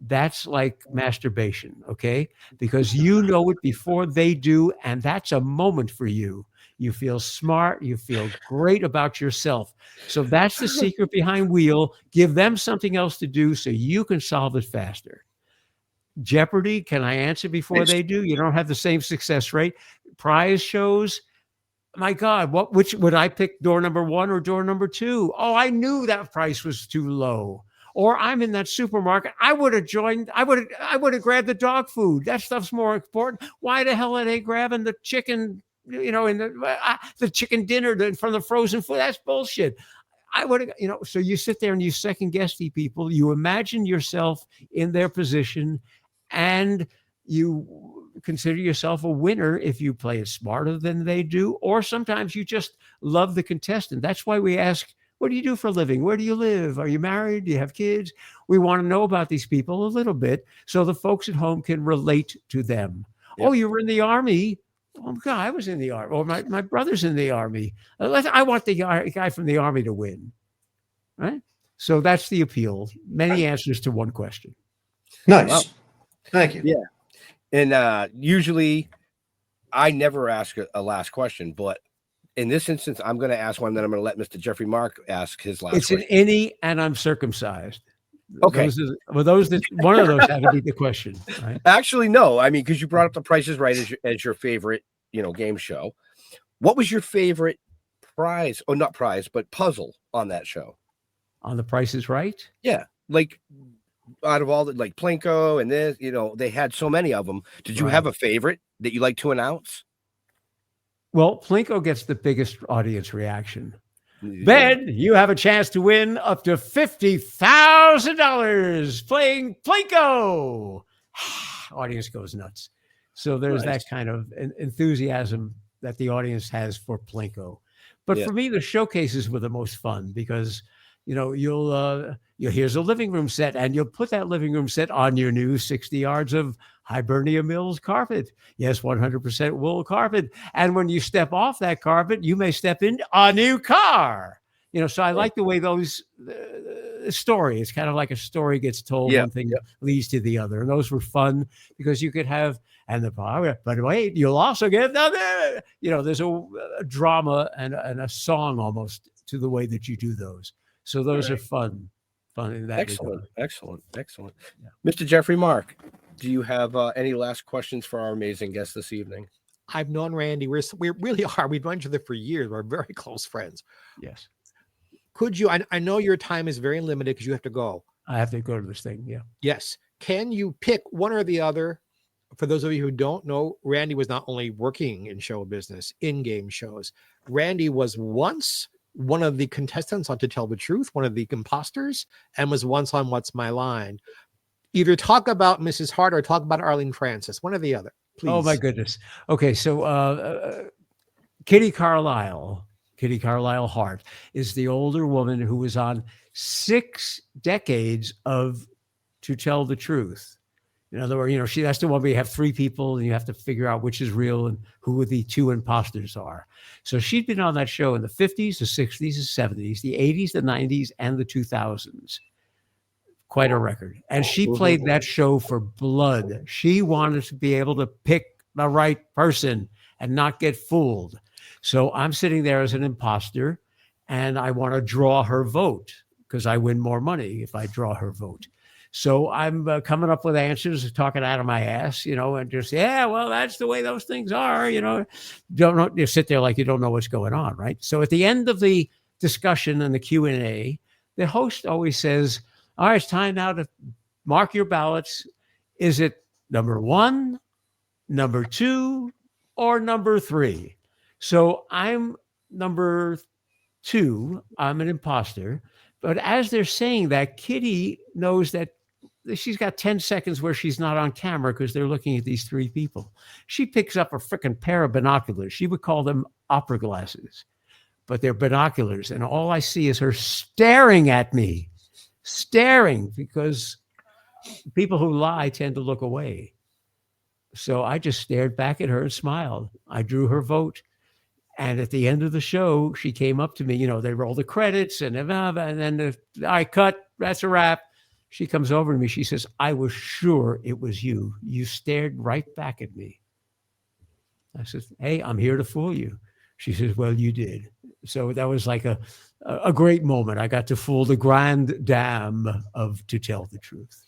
[SPEAKER 13] that's like masturbation, okay? Because you know it before they do, and that's a moment for you. You feel smart. You feel great about yourself. So that's the secret behind Wheel. Give them something else to do so you can solve it faster. Jeopardy, can I answer before they do? You don't have the same success rate. Prize shows, my God, which would I pick, door number 1 or door number 2? Oh, I knew that price was too low. Or I'm in that supermarket. I would have joined. I would have grabbed the dog food. That stuff's more important. Why the hell are they grabbing the chicken? In the chicken dinner from the frozen food? That's bullshit. I would have. So you sit there and you second guess the people. You imagine yourself in their position, and you consider yourself a winner if you play it smarter than they do. Or sometimes you just love the contestant. That's why we ask, what do you do for a living? Where do you live? Are you married? Do you have kids? We want to know about these people a little bit so the folks at home can relate to them. Yep. Oh, you were in the Army. Oh, God, I was in the Army. Or my brother's in the Army. I want the guy from the Army to win. Right? So that's the appeal. Many answers to one question.
[SPEAKER 11] Nice. Wow. Thank you.
[SPEAKER 10] Yeah. And usually I never ask a last question, but in this instance, I'm going to ask one that I'm going to let Mr. Jeffrey Mark ask his last question.
[SPEAKER 13] It's an innie, and I'm circumcised.
[SPEAKER 10] Okay.
[SPEAKER 13] One of those had to be the question. Right?
[SPEAKER 10] Actually, no. I mean, because you brought up The Price is Right as your favorite, game show. What was your favorite prize, or not prize, but puzzle on that show?
[SPEAKER 13] On The Price is Right?
[SPEAKER 10] Yeah. Like, out of all the, like Plinko and this, they had so many of them. Did you have a favorite that you like to announce?
[SPEAKER 13] Well, Plinko gets the biggest audience reaction. Ben, you have a chance to win up to $50,000 playing Plinko. Audience goes nuts. So there's that kind of enthusiasm that the audience has for Plinko. But for me, the showcases were the most fun because, here's a living room set, and you'll put that living room set on your new 60 yards of Hibernia Mills carpet. Yes, 100% wool carpet. And when you step off that carpet, you may step in a new car. So I like the way those story. It's kind of like a story gets told. One thing leads to the other. And those were fun because you could have, but wait, you'll also get another, there's a drama and a song almost to the way that you do those. So those are fun in that regard.
[SPEAKER 10] Excellent. Yeah. Mr. Jeffrey Mark, do you have any last questions for our amazing guest this evening?
[SPEAKER 12] I've known Randy. We really are. We've known each other for years. We're very close friends.
[SPEAKER 13] Yes.
[SPEAKER 12] Could you, I know your time is very limited because you have to go.
[SPEAKER 13] I have to go to this thing. Yeah.
[SPEAKER 12] Yes. Can you pick one or the other for those of you who don't know, Randy was not only working in show business, in-game shows. Randy was once one of the contestants on To Tell the Truth, one of the imposters, and was once on What's My Line. Either talk about Mrs. Hart or talk about Arlene Francis, one or the other, please.
[SPEAKER 13] Oh my goodness. Okay, so Kitty Carlisle Hart is the older woman who was on 6 decades of To Tell the Truth. In other words, that's the one where you have 3 people and you have to figure out which is real and who the 2 imposters are. So she'd been on that show in the 50s, the 60s, the 70s, the 80s, the 90s, and the 2000s. Quite a record. And she played that show for blood. She wanted to be able to pick the right person and not get fooled. So I'm sitting there as an imposter and I want to draw her vote because I win more money if I draw her vote. So I'm coming up with answers, talking out of my ass, and just, well, that's the way those things are, Don't know, you sit there like you don't know what's going on, right? So at the end of the discussion and the Q&A, the host always says, all right, it's time now to mark your ballots. Is it number 1, number 2, or number 3? So I'm number 2. I'm an imposter. But as they're saying that, Kitty knows that she's got 10 seconds where she's not on camera because they're looking at these 3 people. She picks up a freaking pair of binoculars. She would call them opera glasses, but they're binoculars. And all I see is her staring at me, because people who lie tend to look away. So I just stared back at her and smiled. I drew her vote. And at the end of the show, she came up to me, they roll the credits and then I cut, that's a wrap. She comes over to me. She says, I was sure it was you. You stared right back at me. I said, hey, I'm here to fool you. She says, well, you did. So that was like a great moment. I got to fool the grand dame of To Tell the Truth.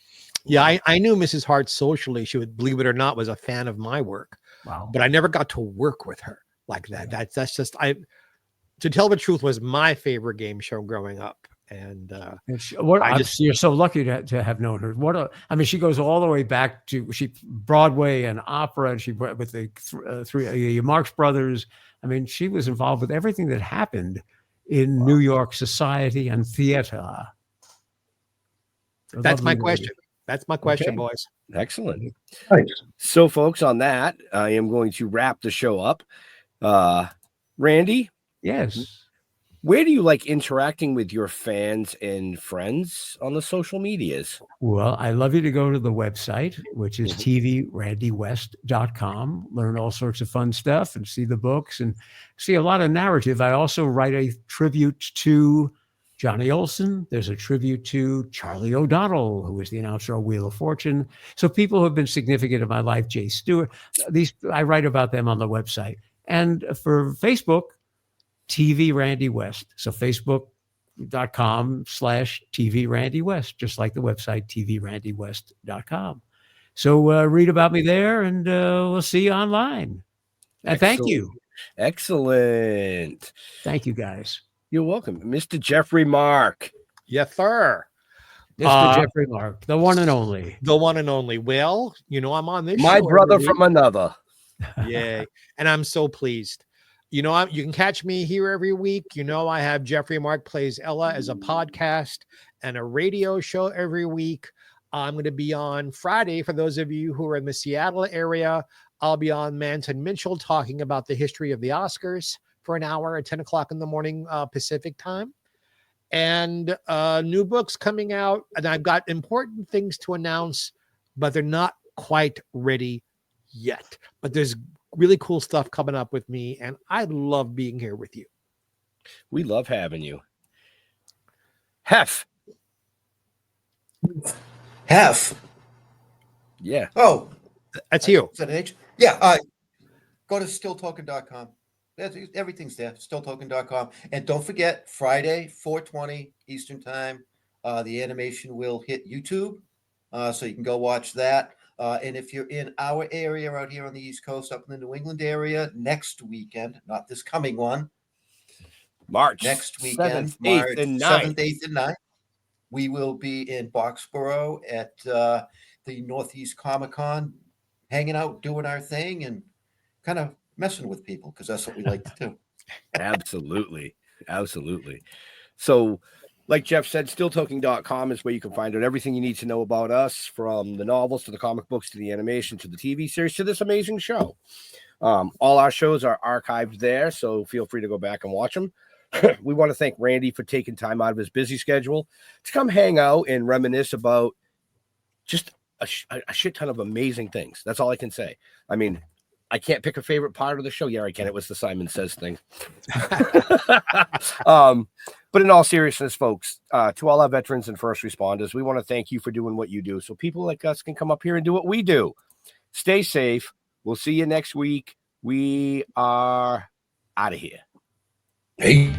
[SPEAKER 12] Yeah, I knew Mrs. Hart socially. She would, believe it or not, was a fan of my work.
[SPEAKER 13] Wow.
[SPEAKER 12] But I never got to work with her like that. That's just To Tell the Truth was my favorite game show growing up. And
[SPEAKER 13] you're so lucky to have known her. She goes all the way back to Broadway and opera, and she with the 3 Marx Brothers. She was involved with everything that happened in New York society and theater.
[SPEAKER 10] That's my question.
[SPEAKER 12] That's my question,
[SPEAKER 10] Okay.
[SPEAKER 12] boys.
[SPEAKER 10] Excellent.
[SPEAKER 2] Thanks.
[SPEAKER 10] So, folks, on that, I am going to wrap the show up. Randy?
[SPEAKER 13] Yes.
[SPEAKER 10] Where do you like interacting with your fans and friends on the social medias?
[SPEAKER 13] Well, I love you to go to the website, which is tvrandywest.com. Learn all sorts of fun stuff and see the books and see a lot of narrative. I also write a tribute to Johnny Olson. There's a tribute to Charlie O'Donnell, who was the announcer on Wheel of Fortune. So people who have been significant in my life, Jay Stewart, I write about them on the website. And for Facebook, TV Randy West. So facebook.com/TV Randy West, just like the website, tvrandywest.com. So read about me there and we'll see you online. And thank you.
[SPEAKER 10] Excellent.
[SPEAKER 13] Thank you, guys.
[SPEAKER 10] You're welcome. Mr. Jeffrey Mark.
[SPEAKER 12] Yes, sir.
[SPEAKER 13] Mr. Jeffrey Mark, the one and only.
[SPEAKER 12] The one and only. Well, I'm on this
[SPEAKER 10] My
[SPEAKER 12] show
[SPEAKER 10] brother from another.
[SPEAKER 12] Yay. And I'm so pleased. You can catch me here every week. I have Jeffrey Mark Plays Ella as a podcast and a radio show every week. I'm going to be on Friday. For those of you who are in the Seattle area, I'll be on Manson Mitchell talking about the history of the Oscars for an hour at 10 o'clock in the morning Pacific time. And new books coming out. And I've got important things to announce, but they're not quite ready yet. But there's really cool stuff coming up with me, and I love being here with you.
[SPEAKER 10] We love having you. Hef. Yeah.
[SPEAKER 11] Oh,
[SPEAKER 12] that's you.
[SPEAKER 11] Is that an H? Yeah. Go to stilltoken.com. Everything's there. Stilltoken.com. And don't forget, Friday, 4:20 Eastern Time, the animation will hit YouTube. So you can go watch that. And if you're in our area out here on the East Coast, up in the New England area, next weekend, not this coming one,
[SPEAKER 10] March
[SPEAKER 11] next weekend,
[SPEAKER 10] 7th, 8th, and 9th.
[SPEAKER 11] 7th, 8th, and 9th, we will be in Boxborough at the Northeast Comic Con hanging out, doing our thing, and kind of messing with people because that's what we like to do.
[SPEAKER 10] Absolutely. So, like Jeff said, stilltoking.com is where you can find out everything you need to know about us, from the novels to the comic books to the animation to the TV series to this amazing show. All our shows are archived there, so feel free to go back and watch them. We want to thank Randy for taking time out of his busy schedule to come hang out and reminisce about just a shit ton of amazing things. That's all I can say. I mean, I can't pick a favorite part of the show. Yeah, I can. It was the Simon Says thing. But in all seriousness, folks, to all our veterans and first responders, we want to thank you for doing what you do so people like us can come up here and do what we do. Stay safe. We'll see you next week. We are out of here.
[SPEAKER 11] Hey.